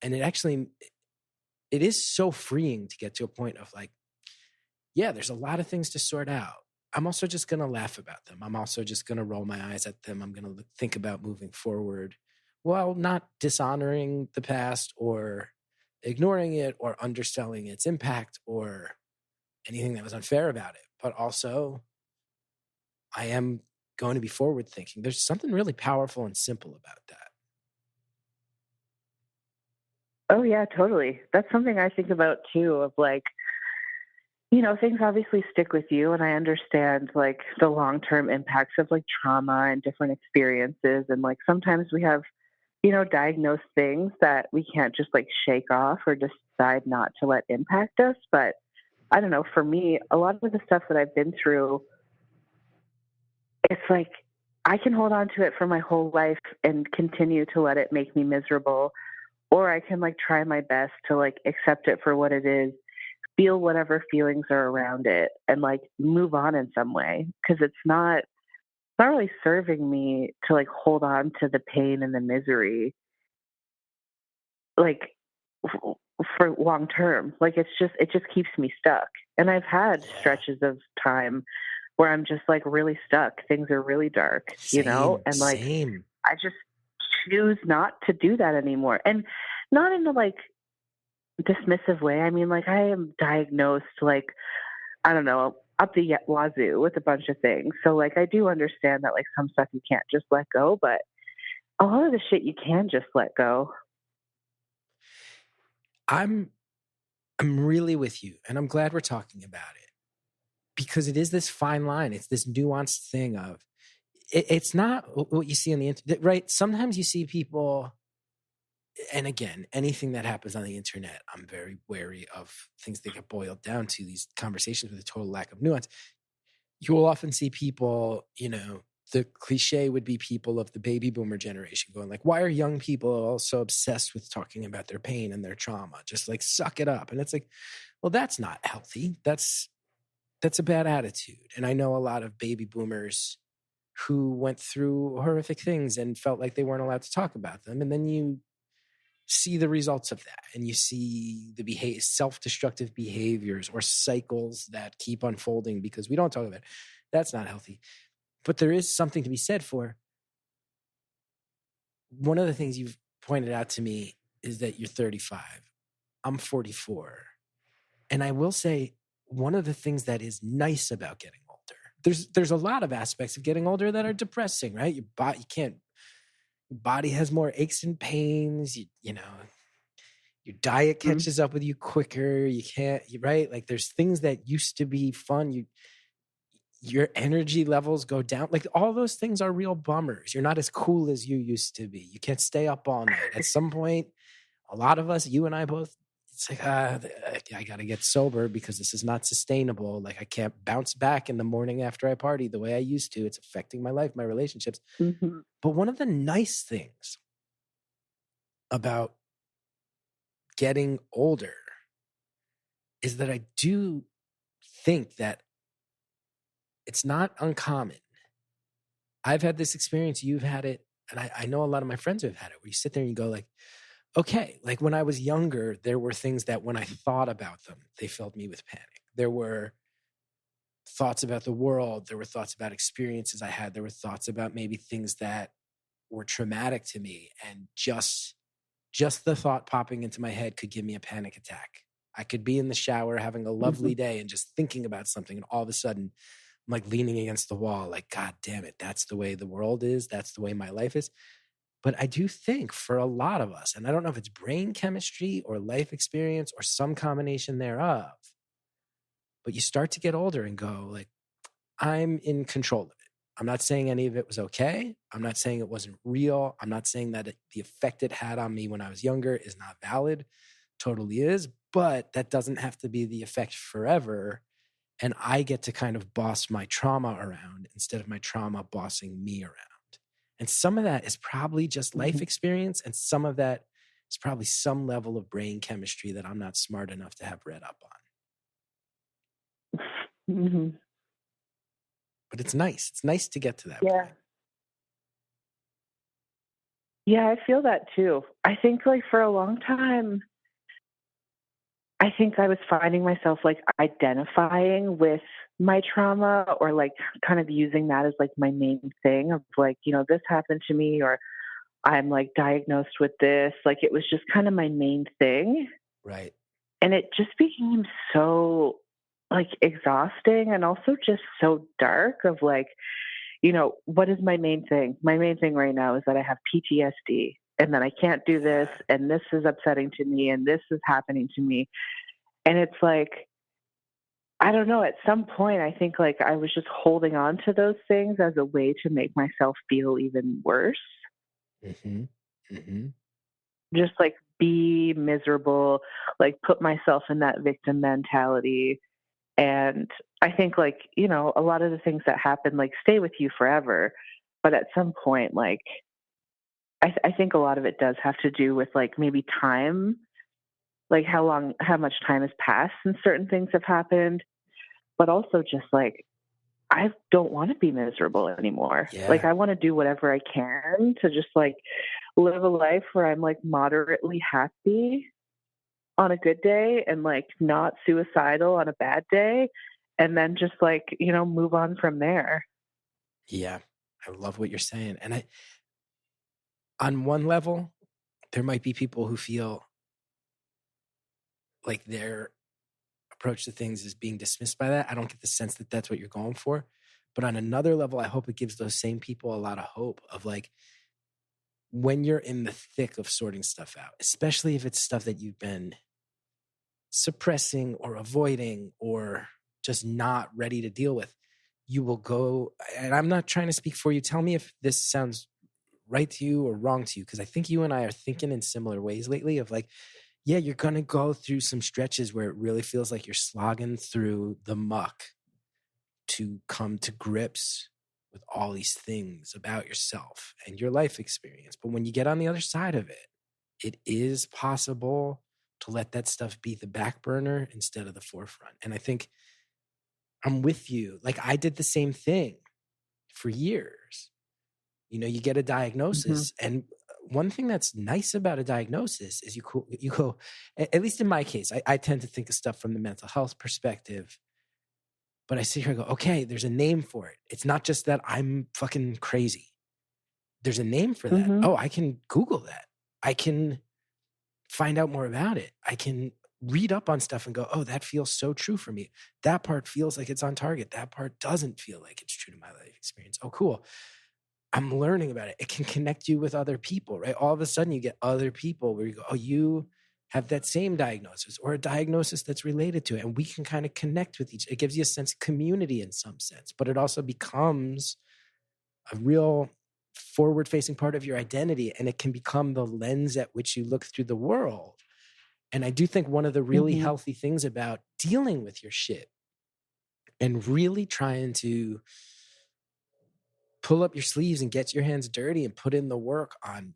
And it is so freeing to get to a point of like, yeah, there's a lot of things to sort out. I'm also just going to laugh about them. I'm also just going to roll my eyes at them. I'm going to think about moving forward while not dishonoring the past or ignoring it or underselling its impact or anything that was unfair about it. But also, I am going to be forward thinking. There's something really powerful and simple about that. Oh yeah, totally. That's something I think about too, of like, things obviously stick with you, and I understand like the long-term impacts of like trauma and different experiences. And like sometimes we have, diagnosed things that we can't just like shake off or decide not to let impact us. But I don't know, for me, a lot of the stuff that I've been through, it's like I can hold on to it for my whole life and continue to let it make me miserable. Or I can like try my best to like accept it for what it is, feel whatever feelings are around it, and like move on in some way. Cause it's not really serving me to like hold on to the pain and the misery, like for long term. Like it just keeps me stuck. And I've had stretches of time where I'm just like really stuck. Things are really dark, and like, I just choose not to do that anymore. And not in a like dismissive way. I mean, like I am diagnosed like, I don't know, up the wazoo with a bunch of things. So like, I do understand that like some stuff you can't just let go, but a lot of the shit you can just let go. I'm really with you, and I'm glad we're talking about it, because it is this fine line. It's this nuanced thing of it's not what you see on the internet, right? Sometimes you see people, and again, anything that happens on the internet, I'm very wary of things that get boiled down to these conversations with a total lack of nuance. You will often see people, the cliche would be people of the baby boomer generation going like, why are young people all so obsessed with talking about their pain and their trauma? Just like suck it up. And it's like, well, that's not healthy. That's a bad attitude. And I know a lot of baby boomers who went through horrific things and felt like they weren't allowed to talk about them. And then you see the results of that, and you see the self-destructive behaviors or cycles that keep unfolding because we don't talk about it. That's not healthy. But there is something to be said for, one of the things you've pointed out to me is that you're 35. I'm 44. And I will say, one of the things that is nice about getting older, there's a lot of aspects of getting older that are depressing, right? Your body has more aches and pains. Your diet catches up with you quicker. Right? Like there's things that used to be fun. Your energy levels go down. Like all those things are real bummers. You're not as cool as you used to be. You can't stay up all night. At some point, a lot of us, you and I both, it's like, I got to get sober because this is not sustainable. Like I can't bounce back in the morning after I party the way I used to. It's affecting my life, my relationships. Mm-hmm. But one of the nice things about getting older is that I do think that it's not uncommon. I've had this experience, you've had it, and I know a lot of my friends who have had it, where you sit there and you go like, okay, like when I was younger, there were things that when I thought about them, they filled me with panic. There were thoughts about the world. There were thoughts about experiences I had. There were thoughts about maybe things that were traumatic to me. And just the thought popping into my head could give me a panic attack. I could be in the shower having a lovely day and just thinking about something, and all of a sudden I'm like leaning against the wall, like, God damn it, that's the way the world is. That's the way my life is. But I do think for a lot of us, and I don't know if it's brain chemistry or life experience or some combination thereof, but you start to get older and go like, I'm in control of it. I'm not saying any of it was okay. I'm not saying it wasn't real. I'm not saying that the effect it had on me when I was younger is not valid. Totally is. But that doesn't have to be the effect forever. And I get to kind of boss my trauma around instead of my trauma bossing me around. And some of that is probably just life experience. And some of that is probably some level of brain chemistry that I'm not smart enough to have read up on. Mm-hmm. But it's nice. It's nice to get to that point. Yeah, I feel that too. I think like for a long time, I think I was finding myself like identifying with my trauma, or like kind of using that as like my main thing of like, this happened to me, or I'm like diagnosed with this. Like it was just kind of my main thing. Right. And it just became so like exhausting, and also just so dark of like, what is my main thing? My main thing right now is that I have PTSD, and that I can't do this, and this is upsetting to me, and this is happening to me. And it's like, I don't know, at some point, I think like I was just holding on to those things as a way to make myself feel even worse. Mm-hmm. Mm-hmm. Just like be miserable, like put myself in that victim mentality. And I think like, a lot of the things that happen, like stay with you forever. But at some point, like, I think a lot of it does have to do with like maybe time, like how much time has passed since certain things have happened. But also just like, I don't want to be miserable anymore. Yeah. Like I want to do whatever I can to just like live a life where I'm like moderately happy on a good day, and like not suicidal on a bad day, and then just like, move on from there. Yeah. I love what you're saying. And on one level, there might be people who feel like their approach to things is being dismissed by that. I don't get the sense that that's what you're going for. But on another level, I hope it gives those same people a lot of hope of like, when you're in the thick of sorting stuff out, especially if it's stuff that you've been suppressing or avoiding or just not ready to deal with, you will go, and I'm not trying to speak for you. Tell me if this sounds right to you or wrong to you, because I think you and I are thinking in similar ways lately of like, yeah, you're going to go through some stretches where it really feels like you're slogging through the muck to come to grips with all these things about yourself and your life experience. But when you get on the other side of it, it is possible to let that stuff be the back burner instead of the forefront. And I think I'm with you. Like, I did the same thing for years. You know, you get a diagnosis, and one thing that's nice about a diagnosis is you go, at least in my case, I tend to think of stuff from the mental health perspective, but I sit here and go, okay, there's a name for it. It's not just that I'm fucking crazy. There's a name for that. Oh, I can Google that. I can find out more about it. I can read up on stuff and go, oh, that feels so true for me. That part feels like it's on target. That part doesn't feel like it's true to my life experience. Oh, cool. I'm learning about it. It can connect you with other people, right? All of a sudden you get other people where you go, oh, you have that same diagnosis or a diagnosis that's related to it. And we can kind of connect with each. It gives you a sense of community in some sense, but it also becomes a real forward-facing part of your identity. And it can become the lens at which you look through the world. And I do think one of the really healthy things about dealing with your shit and really trying to pull up your sleeves and get your hands dirty and put in the work on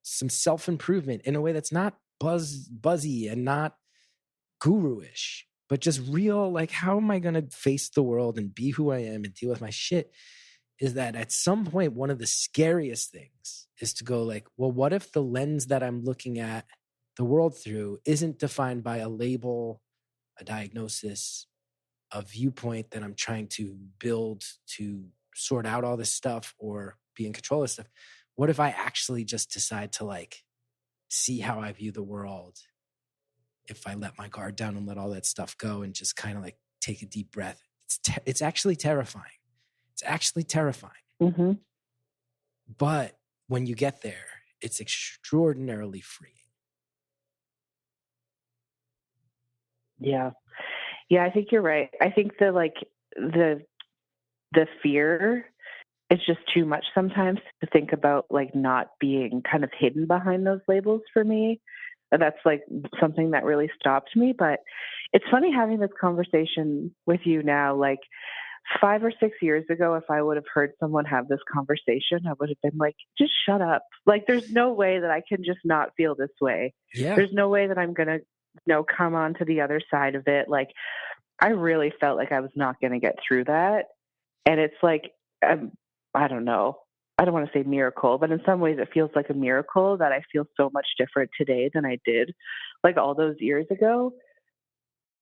some self-improvement in a way that's not buzzy and not guru-ish, but just real, like, how am I going to face the world and be who I am and deal with my shit, is that at some point, one of the scariest things is to go like, well, what if the lens that I'm looking at the world through isn't defined by a label, a diagnosis, a viewpoint that I'm trying to build to sort out all this stuff or be in control of stuff? What if I actually just decide to like see how I view the world if I let my guard down and let all that stuff go and just kind of like take a deep breath? It's actually terrifying. It's actually terrifying. But when you get there, it's extraordinarily freeing. Yeah. Yeah, I think you're right. I think the fear is just too much sometimes to think about, like, not being kind of hidden behind those labels for me. That's like something that really stopped me. But it's funny having this conversation with you now. Like 5 or 6 years ago, if I would have heard someone have this conversation, I would have been like, just shut up. Like, there's no way that I can just not feel this way. Yeah. There's no way that I'm going to, come on to the other side of it. Like, I really felt like I was not going to get through that. And it's like, I don't know. I don't want to say miracle, but in some ways it feels like a miracle that I feel so much different today than I did like all those years ago.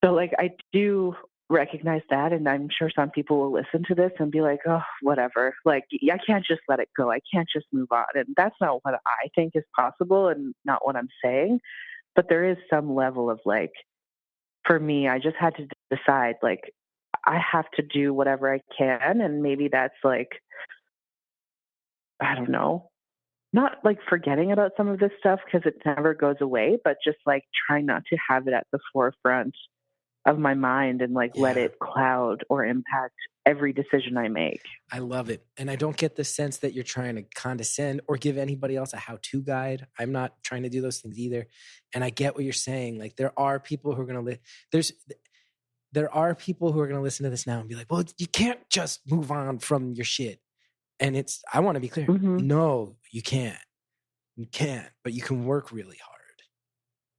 So like, I do recognize that. And I'm sure some people will listen to this and be like, oh, whatever. Like, I can't just let it go. I can't just move on. And that's not what I think is possible and not what I'm saying. But there is some level of like, for me, I just had to decide, like, I have to do whatever I can. And maybe that's like, I don't know, not like forgetting about some of this stuff because it never goes away, but just like trying not to have it at the forefront of my mind and like let it cloud or impact every decision I make. I love it. And I don't get the sense that you're trying to condescend or give anybody else a how-to guide. I'm not trying to do those things either. And I get what you're saying. Like, there are people who are going to there are people who are going to listen to this now and be like, well, you can't just move on from your shit. And I want to be clear. No, you can't. You can't, but you can work really hard.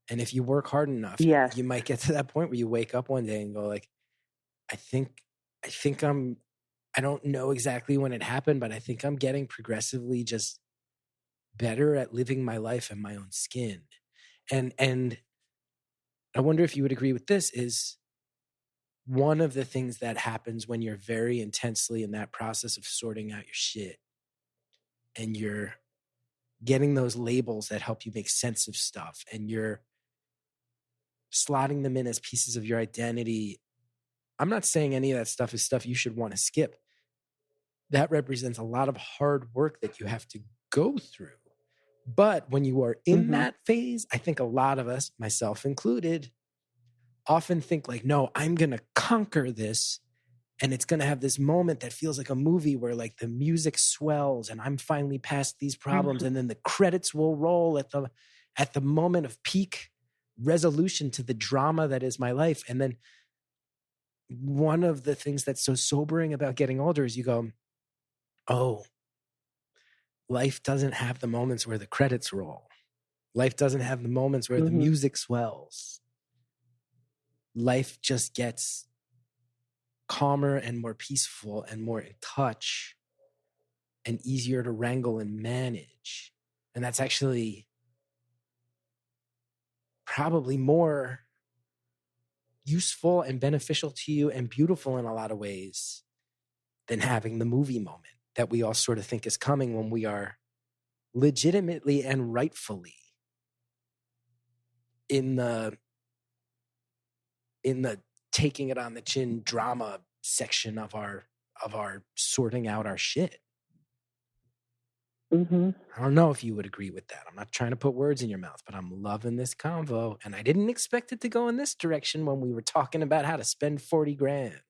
And if you work hard enough, you might get to that point where you wake up one day and go like, I think I don't know exactly when it happened, but I think I'm getting progressively just better at living my life in my own skin. And I wonder if you would agree with this, is one of the things that happens when you're very intensely in that process of sorting out your shit and you're getting those labels that help you make sense of stuff and you're slotting them in as pieces of your identity. I'm not saying any of that stuff is stuff you should want to skip. That represents a lot of hard work that you have to go through. But when you are in that phase, I think a lot of us, myself included, often think like, no, I'm going to conquer this. And it's going to have this moment that feels like a movie where like the music swells and I'm finally past these problems. And then the credits will roll at the moment of peak resolution to the drama that is my life. And then one of the things that's so sobering about getting older is you go, oh, life doesn't have the moments where the credits roll. Life doesn't have the moments where the music swells. Life just gets calmer and more peaceful and more in touch and easier to wrangle and manage. And that's actually probably more useful and beneficial to you and beautiful in a lot of ways than having the movie moment that we all sort of think is coming when we are legitimately and rightfully in the taking it on the chin drama section of our sorting out our shit. I don't know if you would agree with that. I'm not trying to put words in your mouth, but I'm loving this convo. And I didn't expect it to go in this direction when we were talking about how to spend 40 grand.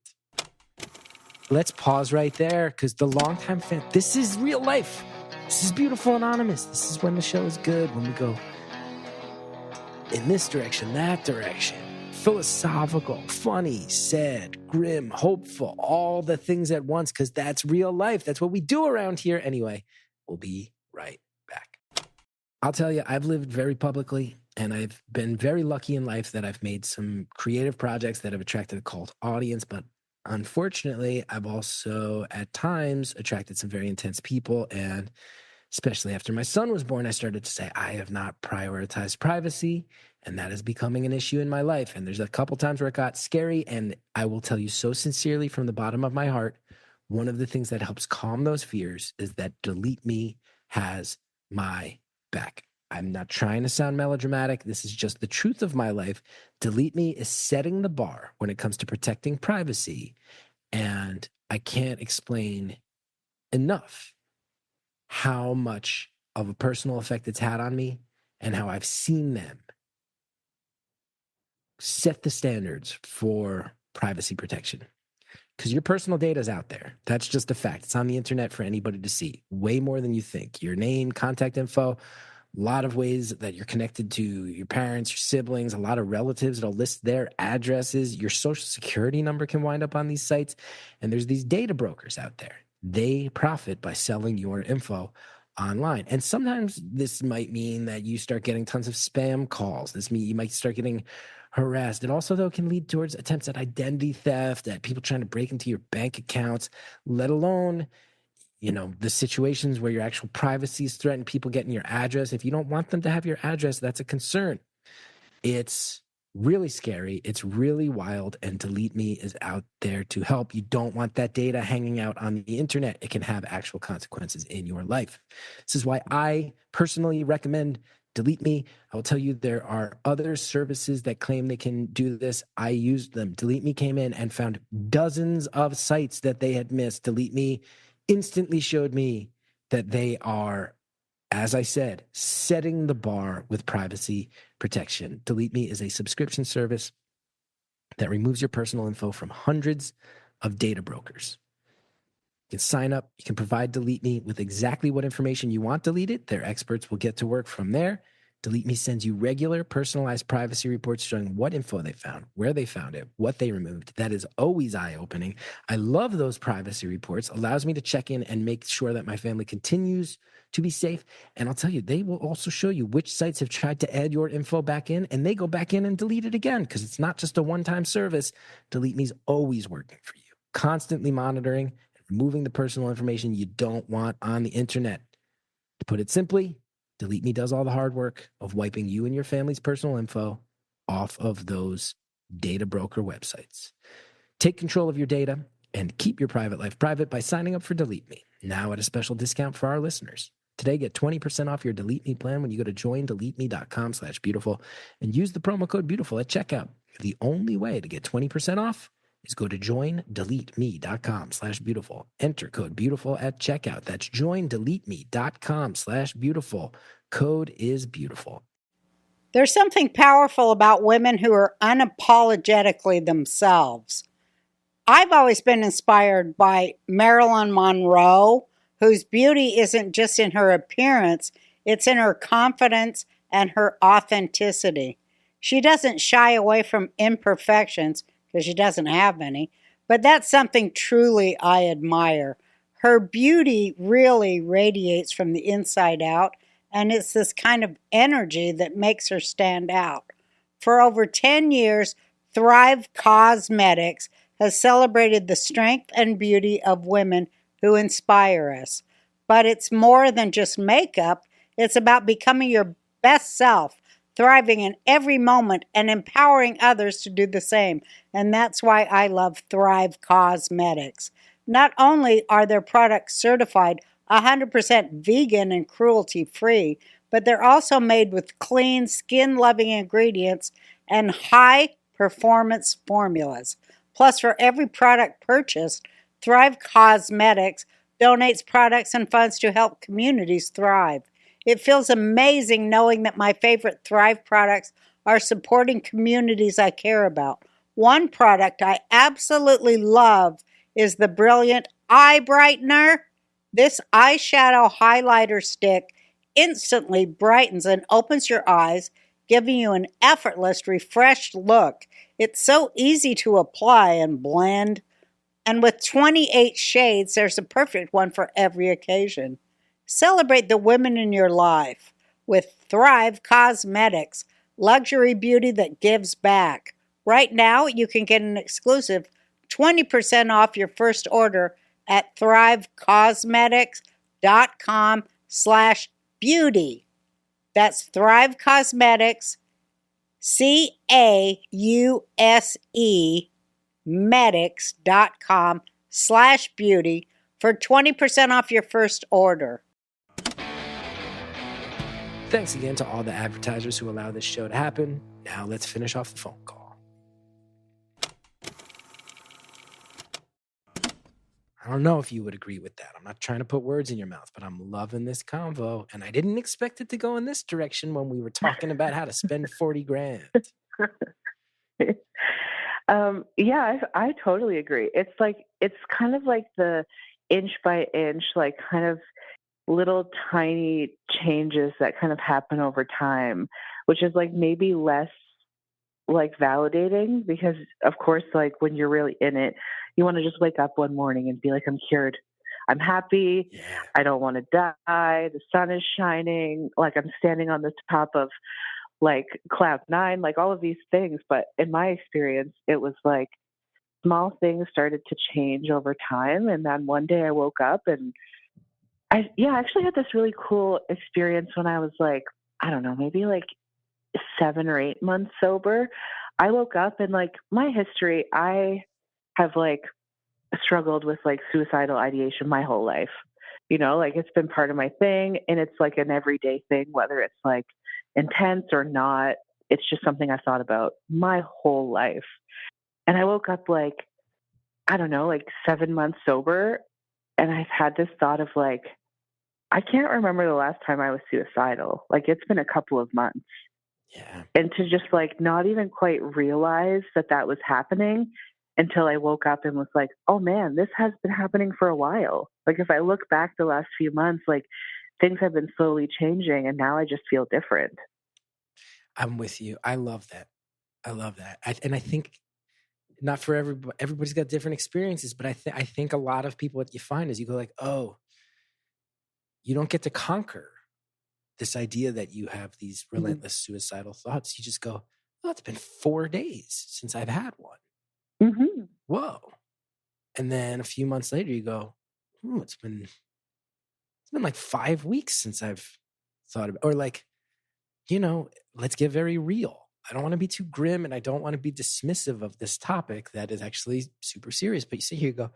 Let's pause right there because the longtime fan, this is real life. This is Beautiful Anonymous. This is when the show is good, when we go in this direction, that direction. Philosophical, funny, sad, grim, hopeful, all the things at once, because that's real life. That's what we do around here. Anyway, we'll be right back. I'll tell you, I've lived very publicly, and I've been very lucky in life that I've made some creative projects that have attracted a cult audience, but unfortunately, I've also at times attracted some very intense people, and especially after my son was born, I started to say, I have not prioritized privacy, and that is becoming an issue in my life. And there's a couple times where it got scary, and I will tell you so sincerely from the bottom of my heart, one of the things that helps calm those fears is that Delete Me has my back. I'm not trying to sound melodramatic. This is just the truth of my life. Delete Me is setting the bar when it comes to protecting privacy, and I can't explain enough how much of a personal effect it's had on me and how I've seen them set the standards for privacy protection. Because your personal data is out there. That's just a fact. It's on the internet for anybody to see. Way more than you think. Your name, contact info, a lot of ways that you're connected to your parents, your siblings, a lot of relatives. It'll list their addresses. Your social security number can wind up on these sites. And there's these data brokers out there. They profit by selling your info online. And sometimes this might mean that you start getting tons of spam calls. This means you might start getting harassed. It also, though, can lead towards attempts at identity theft, at people trying to break into your bank accounts, let alone, the situations where your actual privacy is threatened, people getting your address. If you don't want them to have your address, that's a concern. It's really scary. It's really wild. And Delete Me is out there to help. You don't want that data hanging out on the internet. It can have actual consequences in your life. This is why I personally recommend Delete Me. I will tell you there are other services that claim they can do this. I used them. Delete Me came in and found dozens of sites that they had missed. Delete Me instantly showed me that they are, as I said, setting the bar with privacy protection. Delete Me is a subscription service that removes your personal info from hundreds of data brokers. You can sign up. You can provide Delete Me with exactly what information you want deleted. Their experts will get to work from there. Delete Me sends you regular personalized privacy reports showing what info they found, where they found it, what they removed. That is always eye-opening. I love those privacy reports. Allows me to check in and make sure that my family continues to be safe. And I'll tell you, they will also show you which sites have tried to add your info back in, and they go back in and delete it again because it's not just a one-time service. Delete Me is always working for you, constantly monitoring and removing the personal information you don't want on the internet. To put it simply, Delete Me does all the hard work of wiping you and your family's personal info off of those data broker websites. Take control of your data and keep your private life private by signing up for Delete Me, now at a special discount for our listeners. Today, get 20% off your Delete Me plan when you go to joindeleteme.com/beautiful and use the promo code beautiful at checkout. The only way to get 20% off is go to joindeleteme.com/beautiful. Enter code beautiful at checkout. That's joindeleteme.com/beautiful. Code is beautiful. There's something powerful about women who are unapologetically themselves. I've always been inspired by Marilyn Monroe, whose beauty isn't just in her appearance, it's in her confidence and her authenticity. She doesn't shy away from imperfections because she doesn't have any, but that's something truly I admire. Her beauty really radiates from the inside out, and it's this kind of energy that makes her stand out. For over 10 years, Thrive Cosmetics has celebrated the strength and beauty of women who inspire us. But it's more than just makeup, it's about becoming your best self, thriving in every moment, and empowering others to do the same. And that's why I love Thrive Cosmetics. Not only are their products certified 100% vegan and cruelty free, but they're also made with clean, skin loving ingredients and high performance formulas. Plus, for every product purchased, Thrive Cosmetics donates products and funds to help communities thrive. It feels amazing knowing that my favorite Thrive products are supporting communities I care about. One product I absolutely love is the Brilliant Eye Brightener. This eyeshadow highlighter stick instantly brightens and opens your eyes, giving you an effortless, refreshed look. It's so easy to apply and blend. And with 28 shades, there's a perfect one for every occasion. Celebrate the women in your life with Thrive Cosmetics, luxury beauty that gives back. Right now, you can get an exclusive 20% off your first order at thrivecosmetics.com/beauty. That's Thrive Cosmetics, CAUSE, medics.com/beauty for 20% off your first order. Thanks again to all the advertisers who allow this show to happen. Now let's finish off the phone call. I don't know if you would agree with that. I'm not trying to put words in your mouth, but I'm loving this convo. And I didn't expect it to go in this direction when we were talking about how to spend 40 grand. Yeah, I totally agree. It's kind of like the inch by inch, like kind of little tiny changes that kind of happen over time, which is like maybe less like validating because of course, like when you're really in it, you want to just wake up one morning and be like, I'm cured. I'm happy. Yeah. I don't want to die. The sun is shining. Like I'm standing on the top of like cloud nine, like all of these things. But in my experience, it was like small things started to change over time. And then one day I woke up and I actually had this really cool experience when I was like, I don't know, maybe like 7 or 8 months sober. I woke up and like my history, I have like struggled with like suicidal ideation my whole life. You know, like it's been part of my thing and it's like an everyday thing, whether it's like intense or not. It's just something I've thought about my whole life. And I woke up like, I don't know, like 7 months sober. And I've had this thought of like, I can't remember the last time I was suicidal. Like it's been a couple of months. Yeah. And to just like not even quite realize that that was happening until I woke up and was like, oh man, this has been happening for a while. Like if I look back the last few months, like things have been slowly changing and now I just feel different. I'm with you. I love that. And I think not for everybody, everybody's got different experiences, but I think a lot of people, what you find is you go like, oh, you don't get to conquer this idea that you have these relentless suicidal thoughts. You just go, oh, it's been 4 days since I've had one. Mm-hmm. Whoa. And then a few months later you go, it's been like 5 weeks since I've thought about, or like, let's get very real. I don't want to be too grim and I don't want to be dismissive of this topic that is actually super serious. But you sit here, you go,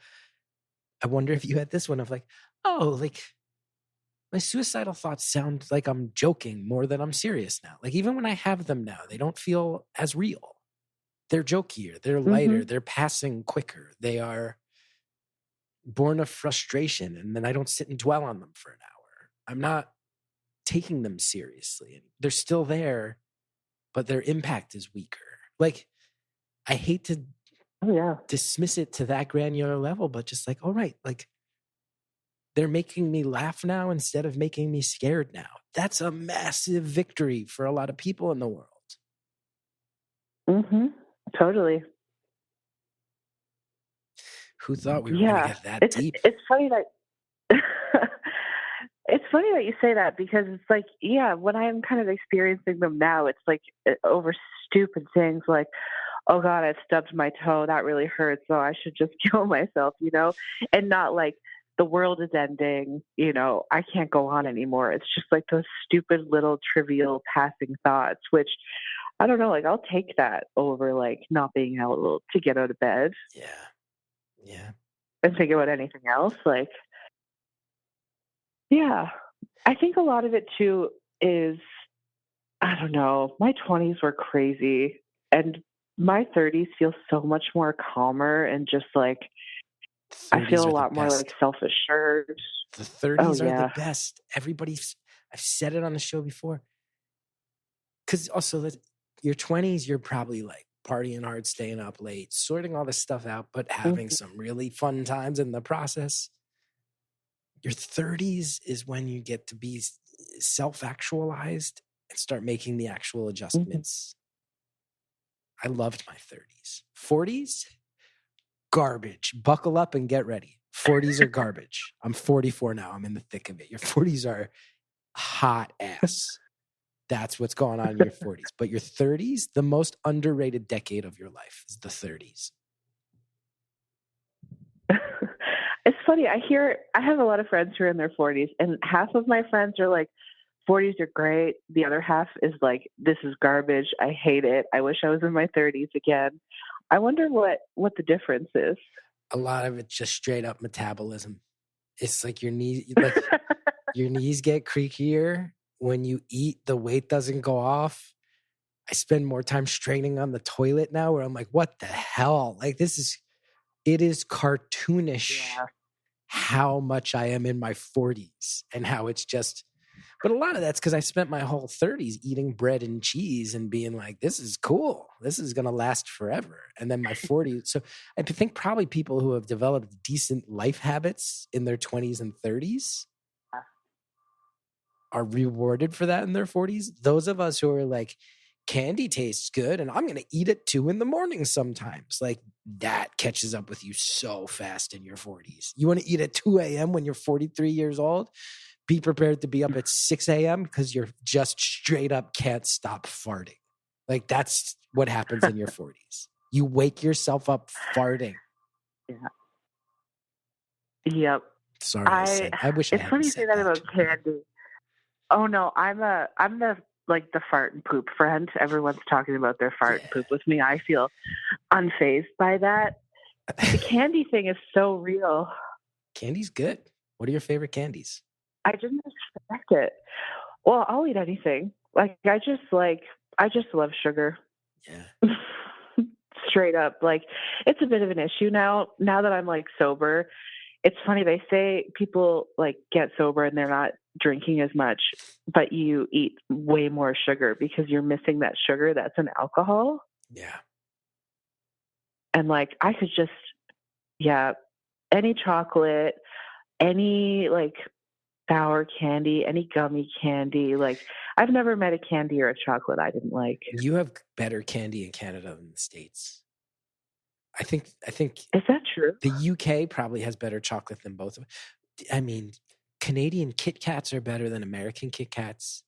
I wonder if you had this one of like, oh, like my suicidal thoughts sound like I'm joking more than I'm serious now. Like even when I have them now, they don't feel as real. They're jokier, they're lighter, they're passing quicker. They are born of frustration. And then I don't sit and dwell on them for an hour. I'm not taking them seriously. They're still there, but their impact is weaker. Like, I hate to dismiss it to that granular level, but just like, all right, like, they're making me laugh now instead of making me scared now. That's a massive victory for a lot of people in the world. Mm-hmm. Totally. Who thought we were going to get that deep? It's funny that it's funny that you say that, because it's like, when I'm kind of experiencing them now, it's like over stupid things like, oh God, I stubbed my toe. That really hurts. So I should just kill myself, and not like the world is ending, I can't go on anymore. It's just like those stupid little trivial passing thoughts, which I don't know, like I'll take that over like not being able to get out of bed. Yeah. And think about anything else. Like, yeah, I think a lot of it too is, I don't know, my 20s were crazy, and my 30s feel so much more calmer, and just like, I feel a lot more like self-assured. The 30s are the best. I've said it on the show before. Because also, your 20s, you're probably like partying hard, staying up late, sorting all this stuff out, but having some really fun times in the process. Your 30s is when you get to be self-actualized and start making the actual adjustments. I loved my 30s. 40s, garbage. Buckle up and get ready. 40s are garbage. I'm 44 now. I'm in the thick of it. Your 40s are hot ass. That's what's going on in your 40s. But your 30s, the most underrated decade of your life is the 30s. It's funny. I have a lot of friends who are in their 40s, and half of my friends are like, 40s are great. The other half is like, this is garbage. I hate it. I wish I was in my 30s again. I wonder what the difference is. A lot of it's just straight up metabolism. It's like your knees get creakier. When you eat, the weight doesn't go off. I spend more time straining on the toilet now, where I'm like, what the hell? Like, it is cartoonish how much I am in my 40s and how it's just, but a lot of that's because I spent my whole 30s eating bread and cheese and being like, this is cool. This is going to last forever. And then my 40s. So I think probably people who have developed decent life habits in their 20s and 30s are rewarded for that in their 40s. Those of us who are like, candy tastes good and I'm going to eat it 2 a.m. sometimes. Like, that catches up with you so fast in your 40s. You want to eat at 2 a.m. when you're 43 years old? Be prepared to be up at 6 a.m. because you're just straight up can't stop farting. Like, that's what happens in your 40s. You wake yourself up farting. Yeah. Yep. Sorry, I wish I hadn't said that. It's funny you say that about candy. Oh no, I'm the like the fart and poop friend. Everyone's talking about their fart and poop with me. I feel unfazed by that. The candy thing is so real. Candy's good. What are your favorite candies? I didn't expect it. Well, I'll eat anything. Like, I just love sugar. Yeah. Straight up. Like, it's a bit of an issue now that I'm like sober. It's funny, they say people like get sober and they're not drinking as much, but you eat way more sugar because you're missing that sugar that's in alcohol. Yeah. And like, I could just, any chocolate, any like sour candy, any gummy candy. Like, I've never met a candy or a chocolate I didn't like. You have better candy in Canada than the States. I think. Is that true? The UK probably has better chocolate than both of them. I mean, Canadian Kit Kats are better than American Kit Kats.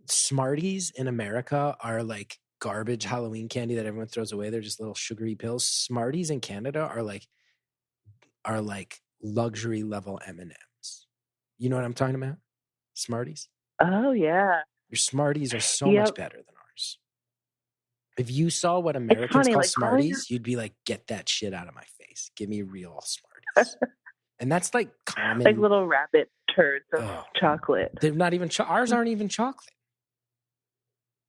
Smarties in America are like garbage Halloween candy that everyone throws away. They're just little sugary pills. Smarties in Canada are like luxury level M&Ms. You know what I'm talking about? Smarties. Oh yeah. Your Smarties are so much better than ours. If you saw what Americans call Smarties, you'd be like, get that shit out of my face. Give me real Smarties. And that's like common. Like little rabbit turds of chocolate. They're not even, ours aren't even chocolate.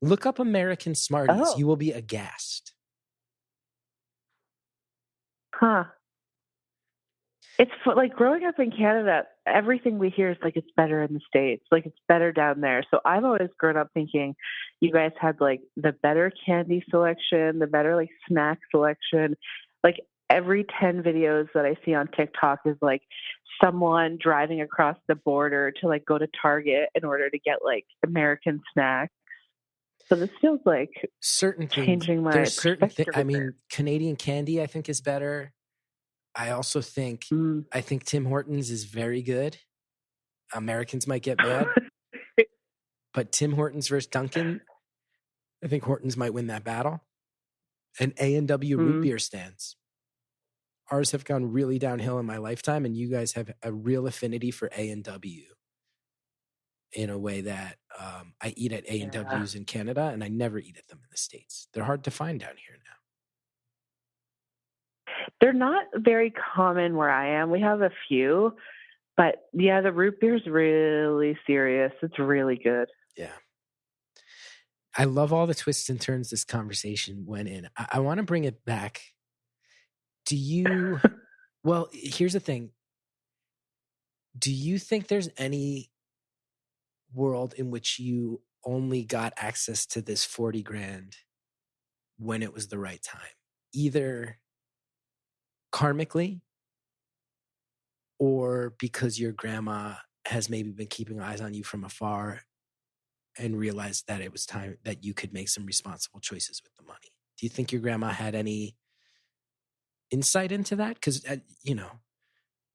Look up American Smarties. Oh. You will be aghast. Huh. It's like growing up in Canada, everything we hear is like it's better in the States, like it's better down there. So I've always grown up thinking you guys had like the better candy selection, the better like snack selection. Like every 10 videos that I see on TikTok is like someone driving across the border to like go to Target in order to get like American snacks. So this feels like certain things. changing my There's certain things. perspective. I mean, Canadian candy, I think, is better. I also think I think Tim Hortons is very good. Americans might get mad, but Tim Hortons versus Dunkin', I think Hortons might win that battle. And A&W root beer stands. Ours have gone really downhill in my lifetime, and you guys have a real affinity for A&W in a way that I eat at A&Ws in Canada, and I never eat at them in the States. They're hard to find down here now. They're not very common where I am. We have a few, but yeah, the root beer is really serious. It's really good. Yeah. I love all the twists and turns this conversation went in. I want to bring it back. Do you, well, here's the thing. Do you think there's any world in which you only got access to this 40 grand when it was the right time? Either karmically or because your grandma has maybe been keeping eyes on you from afar and realized that it was time that you could make some responsible choices with the money. Do you think your grandma had any insight into that? Because, you know,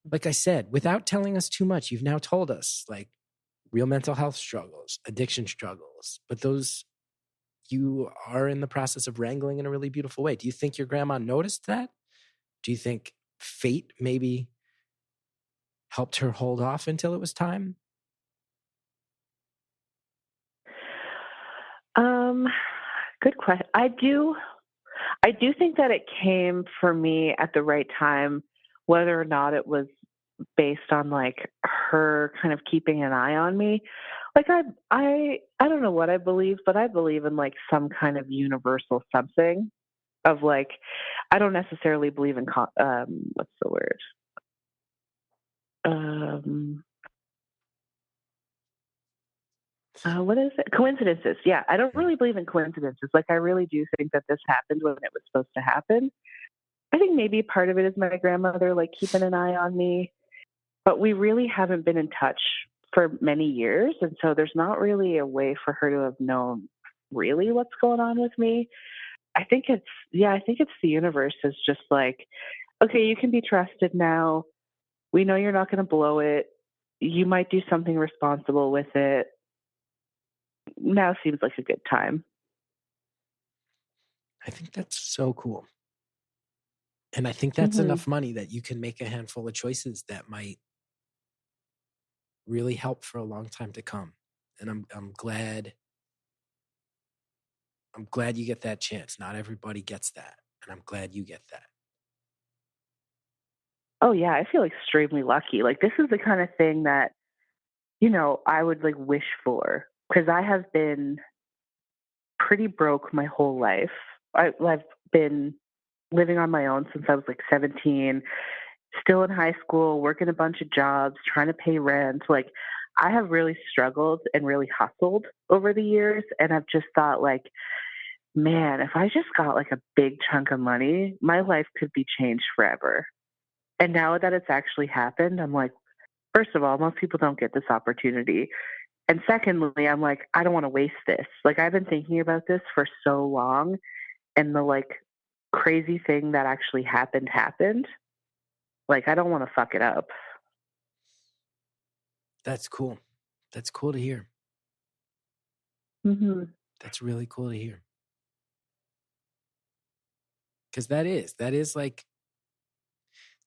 like I said, without telling us too much, you've now told us like real mental health struggles, addiction struggles, but those you are in the process of wrangling in a really beautiful way. Do you think your grandma noticed that? Do you think fate maybe helped her hold off until it was time? Good question. I do think that it came for me at the right time, whether or not it was based on like her kind of keeping an eye on me. Like I don't know what I believe, but I believe in like some kind of universal something of like, I don't necessarily believe in, what's the word? What is it? Coincidences. Yeah. I don't really believe in coincidences. Like, I really do think that this happened when it was supposed to happen. I think maybe part of it is my grandmother, like, keeping an eye on me, but we really haven't been in touch for many years. And so there's not really a way for her to have known really what's going on with me. I think it's the universe is just like, okay, you can be trusted now. We know you're not going to blow it. You might do something responsible with it. Now seems like a good time. I think that's so cool. And I think that's enough money that you can make a handful of choices that might really help for a long time to come. And I'm glad you get that chance. Not everybody gets that. And I'm glad you get that. Oh yeah, I feel extremely lucky. Like, this is the kind of thing that, you know, I would like wish for, because I have been pretty broke my whole life. I've been living on my own since I was like 17, still in high school, working a bunch of jobs, trying to pay rent. Like, I have really struggled and really hustled over the years. And I've just thought, like, man, if I just got like a big chunk of money, my life could be changed forever. And now that it's actually happened, I'm like, first of all, most people don't get this opportunity. And secondly, I'm like, I don't want to waste this. Like, I've been thinking about this for so long, and the like crazy thing that actually happened. Like, I don't want to fuck it up. That's cool. That's cool to hear. Mm-hmm. That's really cool to hear. Because that is like,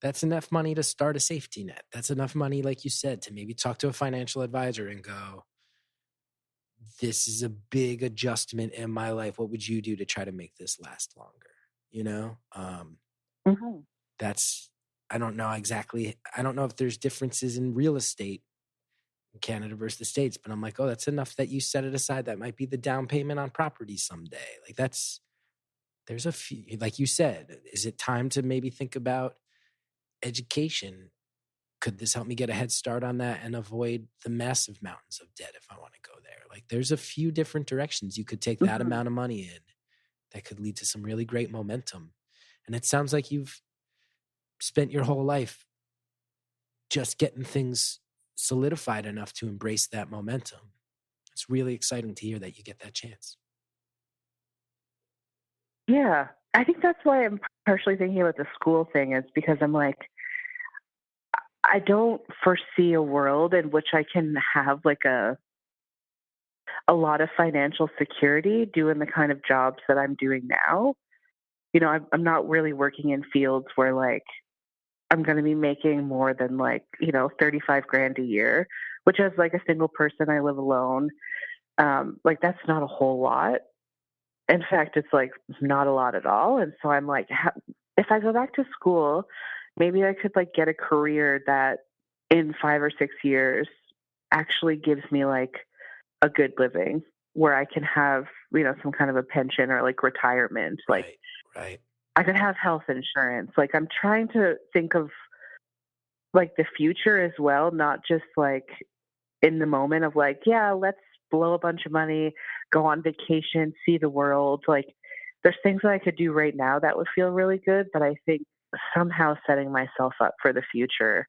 that's enough money to start a safety net. That's enough money, like you said, to maybe talk to a financial advisor and go, this is a big adjustment in my life. What would you do to try to make this last longer? You know? That's, I don't know if there's differences in real estate in Canada versus the States, but I'm like, oh, that's enough that you set it aside. That might be the down payment on property someday. Like, there's a few, like you said, is it time to maybe think about education could this help me get a head start on that and avoid the massive mountains of debt if I want to go there? Like, there's a few different directions you could take that amount of money in that could lead to some really great momentum. And it sounds like you've spent your whole life just getting things solidified enough to embrace that momentum. It's really exciting to hear that you get that chance. Yeah. I think that's why I'm partially thinking about the school thing, is because I'm like, I don't foresee a world in which I can have like a lot of financial security doing the kind of jobs that I'm doing now. You know, I'm not really working in fields where like I'm going to be making more than like, you know, 35 grand a year, which as like a single person, I live alone. Like that's not a whole lot. In fact, it's like not a lot at all. And so I'm like, if I go back to school, maybe I could like get a career that in 5 or 6 years actually gives me like a good living where I can have, you know, some kind of a pension or like retirement. Like Right. I could have health insurance. Like I'm trying to think of like the future as well, not just like in the moment of like, yeah, let's blow a bunch of money, go on vacation, see the world. Like there's things that I could do right now that would feel really good, but I think somehow setting myself up for the future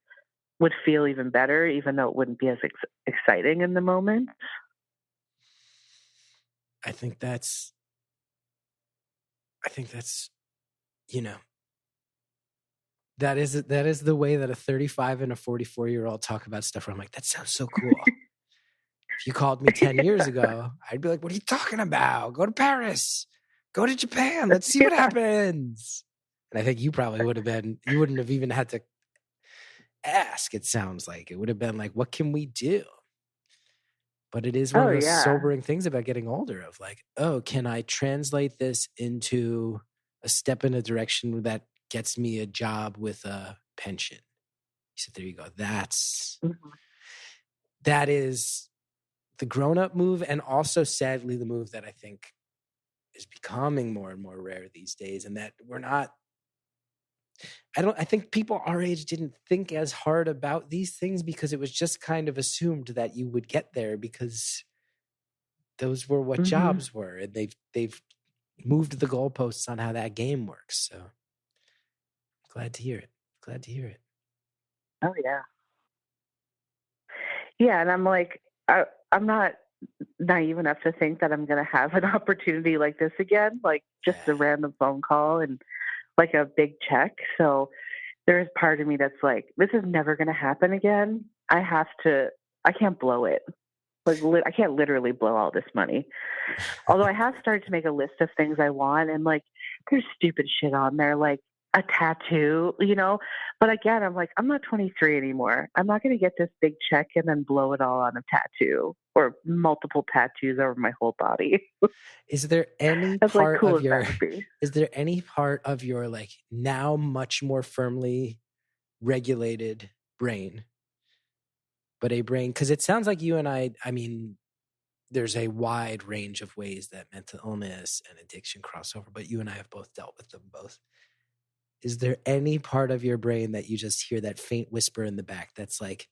would feel even better, even though it wouldn't be as exciting in the moment. I think that's, you know, that is the way that a 35 and a 44-year-old talk about stuff where I'm like, that sounds so cool. If you called me 10 years ago, I'd be like, what are you talking about? Go to Paris, go to Japan. Let's see what happens. And I think you probably you wouldn't have even had to ask. It sounds like it would have been like, what can we do? But it is one of those sobering things about getting older of like, oh, can I translate this into a step in a direction that gets me a job with a pension? You said, there you go. That is the grown-up move, and also sadly the move that I think is becoming more and more rare these days, and that I think people our age didn't think as hard about these things because it was just kind of assumed that you would get there because those were what jobs were, and they've moved the goalposts on how that game works. So glad to hear it. Oh yeah. Yeah, and I'm like, I'm not naive enough to think that I'm going to have an opportunity like this again, like just a random phone call and like a big check. So there is part of me that's like, this is never going to happen again. I can't blow it. Like I can't literally blow all this money. Although I have started to make a list of things I want, and like there's stupid shit on there, like a tattoo, you know. But again, I'm like, I'm not 23 anymore. I'm not going to get this big check and then blow it all on a tattoo or multiple tattoos over my whole body. Is there any part of your like now much more firmly regulated brain, but a brain, because it sounds like you and I mean, there's a wide range of ways that mental illness and addiction cross over, but you and I have both dealt with them both. Is there any part of your brain that you just hear that faint whisper in the back that's like,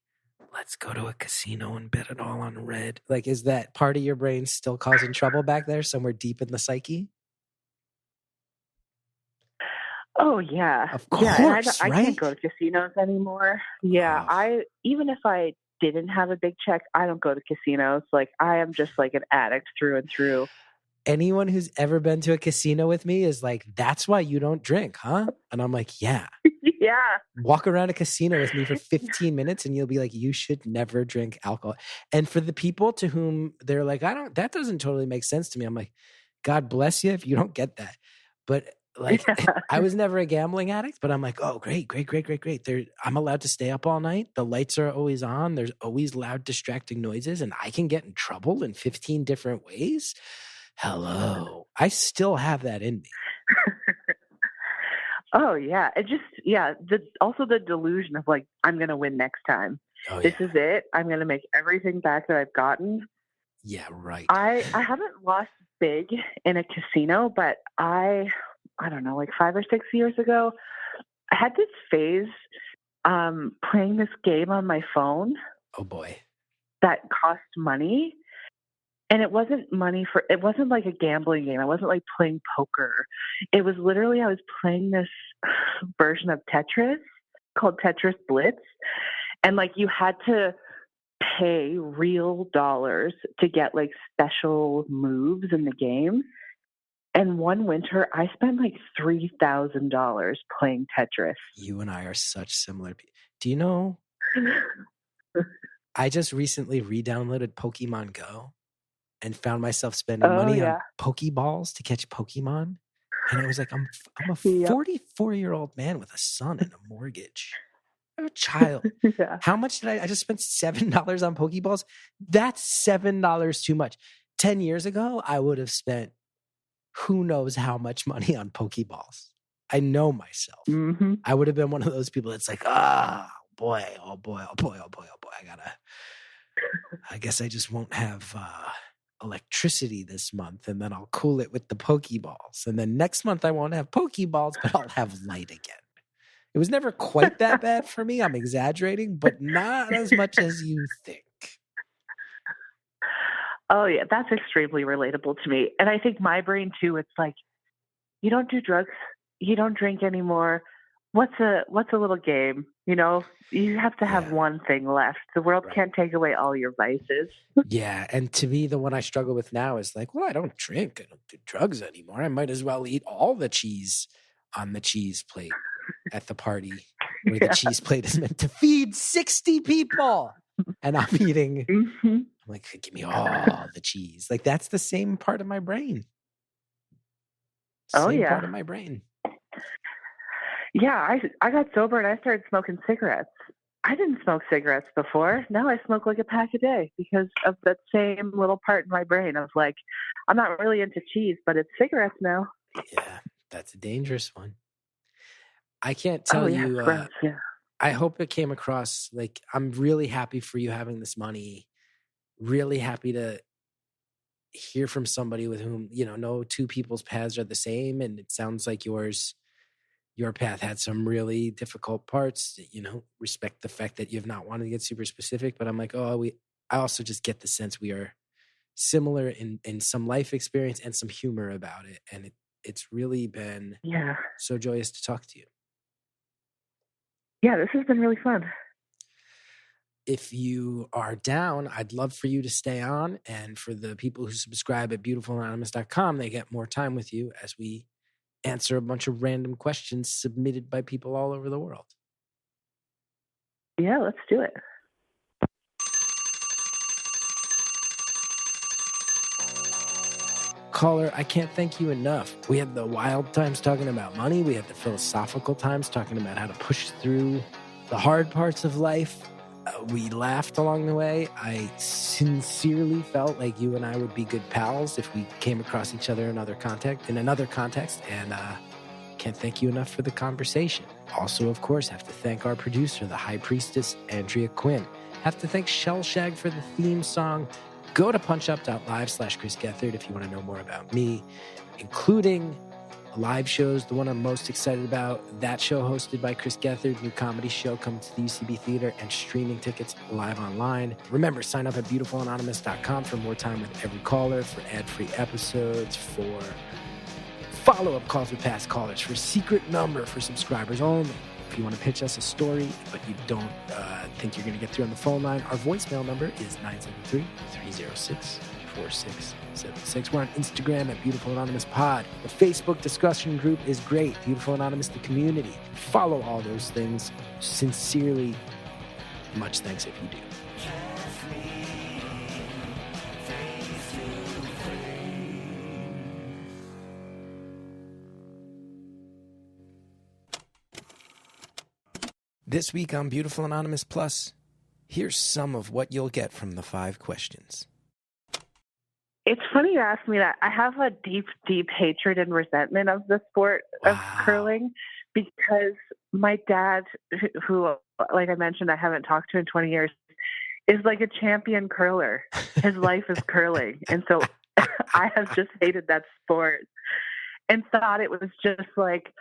let's go to a casino and bet it all on red? Like, is that part of your brain still causing trouble back there somewhere deep in the psyche? Oh yeah. Of course, yeah, I right? can't go to casinos anymore. Yeah, even if I didn't have a big check, I don't go to casinos. Like I am just like an addict through and through. Anyone who's ever been to a casino with me is like, that's why you don't drink, huh? And I'm like, yeah. Yeah. Walk around a casino with me for 15 minutes and you'll be like, you should never drink alcohol. And for the people to whom they're like, that doesn't totally make sense to me. I'm like, God bless you if you don't get that. But like, I was never a gambling addict, but I'm like, oh, great. I'm allowed to stay up all night. The lights are always on. There's always loud, distracting noises, and I can get in trouble in 15 different ways. Hello. I still have that in me. Oh yeah. It just, also the delusion of like, I'm going to win next time. Oh, this is it. I'm going to make everything back that I've gotten. Yeah, right. I haven't lost big in a casino, but I don't know, like 5 or 6 years ago, I had this phase. playing this game on my phone Oh boy. that cost money. And it wasn't it wasn't like a gambling game. I wasn't like playing poker. It was literally, I was playing this version of Tetris called Tetris Blitz. And like you had to pay real dollars to get like special moves in the game. And one winter, I spent like $3,000 playing Tetris. You and I are such similar people. Do you know, I just recently re-downloaded Pokemon Go and found myself spending money on Pokeballs to catch Pokemon. And it was like, I'm a 44-year-old man with a son and a mortgage. I'm a child. How much did I just spent $7 on Pokeballs? That's $7 too much. 10 years ago, I would have spent who knows how much money on Pokeballs. I know myself. Mm-hmm. I would have been one of those people that's like, oh boy. I guess I just won't have electricity this month, and then I'll cool it with the Pokeballs. And then next month I won't have Pokeballs, but I'll have light again. It was never quite that bad for me. I'm exaggerating, but not as much as you think. Oh yeah, that's extremely relatable to me. And I think my brain too, it's like, you don't do drugs, you don't drink anymore. What's a little game? You know, you have to have one thing left. The world can't take away all your vices. Yeah. And to me, the one I struggle with now is like, well, I don't drink, I don't do drugs anymore. I might as well eat all the cheese on the cheese plate at the party where the cheese plate is meant to feed 60 people. And I'm eating, I'm like, give me all the cheese. Like, that's the same part of my brain. Same part of my brain. Yeah, I got sober and I started smoking cigarettes. I didn't smoke cigarettes before. Now I smoke like a pack a day because of that same little part in my brain of like, I'm not really into cheese, but it's cigarettes now. Yeah, that's a dangerous one. I can't tell you. I hope it came across like I'm really happy for you having this money. Really happy to hear from somebody with whom, you know, no two people's paths are the same. And it sounds like your path had some really difficult parts. You know, respect the fact that you've not wanted to get super specific, but I'm like, I also just get the sense we are similar in some life experience and some humor about it. And it's really been so joyous to talk to you. Yeah, this has been really fun. If you are down, I'd love for you to stay on. And for the people who subscribe at beautifulanonymous.com, they get more time with you as we answer a bunch of random questions submitted by people all over the world. Yeah, let's do it. Caller, I can't thank you enough. We had the wild times talking about money. We had the philosophical times talking about how to push through the hard parts of life. We laughed along the way. I sincerely felt like you and I would be good pals if we came across each other in another context. And can't thank you enough for the conversation. Also, of course, have to thank our producer, the High Priestess, Andrea Quinn. Have to thank Shellshag for the theme song. Go to punchup.live/Chris Gethard if you want to know more about me, including live shows. The one I'm most excited about, that show hosted by Chris Gethard, new comedy show coming to the UCB Theater, and streaming tickets live online. Remember, sign up at beautifulanonymous.com for more time with every caller, for ad-free episodes, for follow-up calls with past callers, for a secret number for subscribers only. If you want to pitch us a story, but you don't think you're going to get through on the phone line, our voicemail number is 973-306-4676. We're on Instagram at Beautiful Anonymous Pod. The Facebook discussion group is great. Beautiful Anonymous, the community. Follow all those things. Sincerely, much thanks if you do. This week on Beautiful Anonymous Plus, here's some of what you'll get from the 5 questions. It's funny you ask me that. I have a deep, deep hatred and resentment of the sport of curling because my dad, who, like I mentioned, I haven't talked to in 20 years, is like a champion curler. His life is curling. And so I have just hated that sport and thought it was just like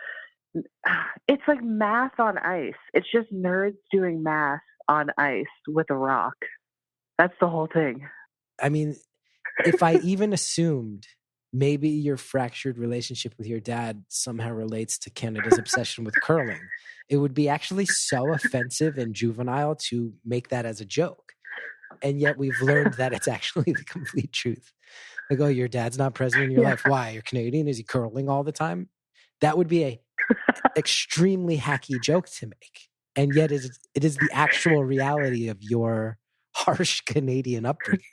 It's like math on ice. It's just nerds doing math on ice with a rock. That's the whole thing. I mean, if I even assumed maybe your fractured relationship with your dad somehow relates to Canada's obsession with curling, it would be actually so offensive and juvenile to make that as a joke. And yet we've learned that it's actually the complete truth. Like, oh, your dad's not present in your life. Why? You're Canadian? Is he curling all the time? That would be a extremely hacky joke to make. And yet it is the actual reality of your harsh Canadian upbringing.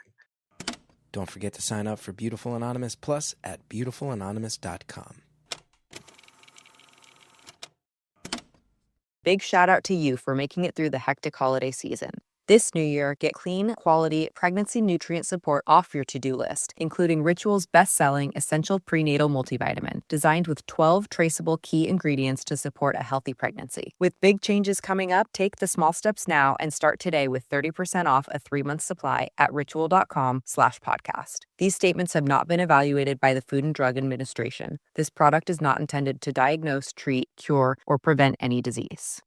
Don't forget to sign up for Beautiful Anonymous Plus at beautifulanonymous.com. Big shout out to you for making it through the hectic holiday season. This new year, get clean, quality, pregnancy nutrient support off your to-do list, including Ritual's best-selling Essential Prenatal Multivitamin, designed with 12 traceable key ingredients to support a healthy pregnancy. With big changes coming up, take the small steps now and start today with 30% off a 3-month supply at ritual.com/podcast. These statements have not been evaluated by the Food and Drug Administration. This product is not intended to diagnose, treat, cure, or prevent any disease.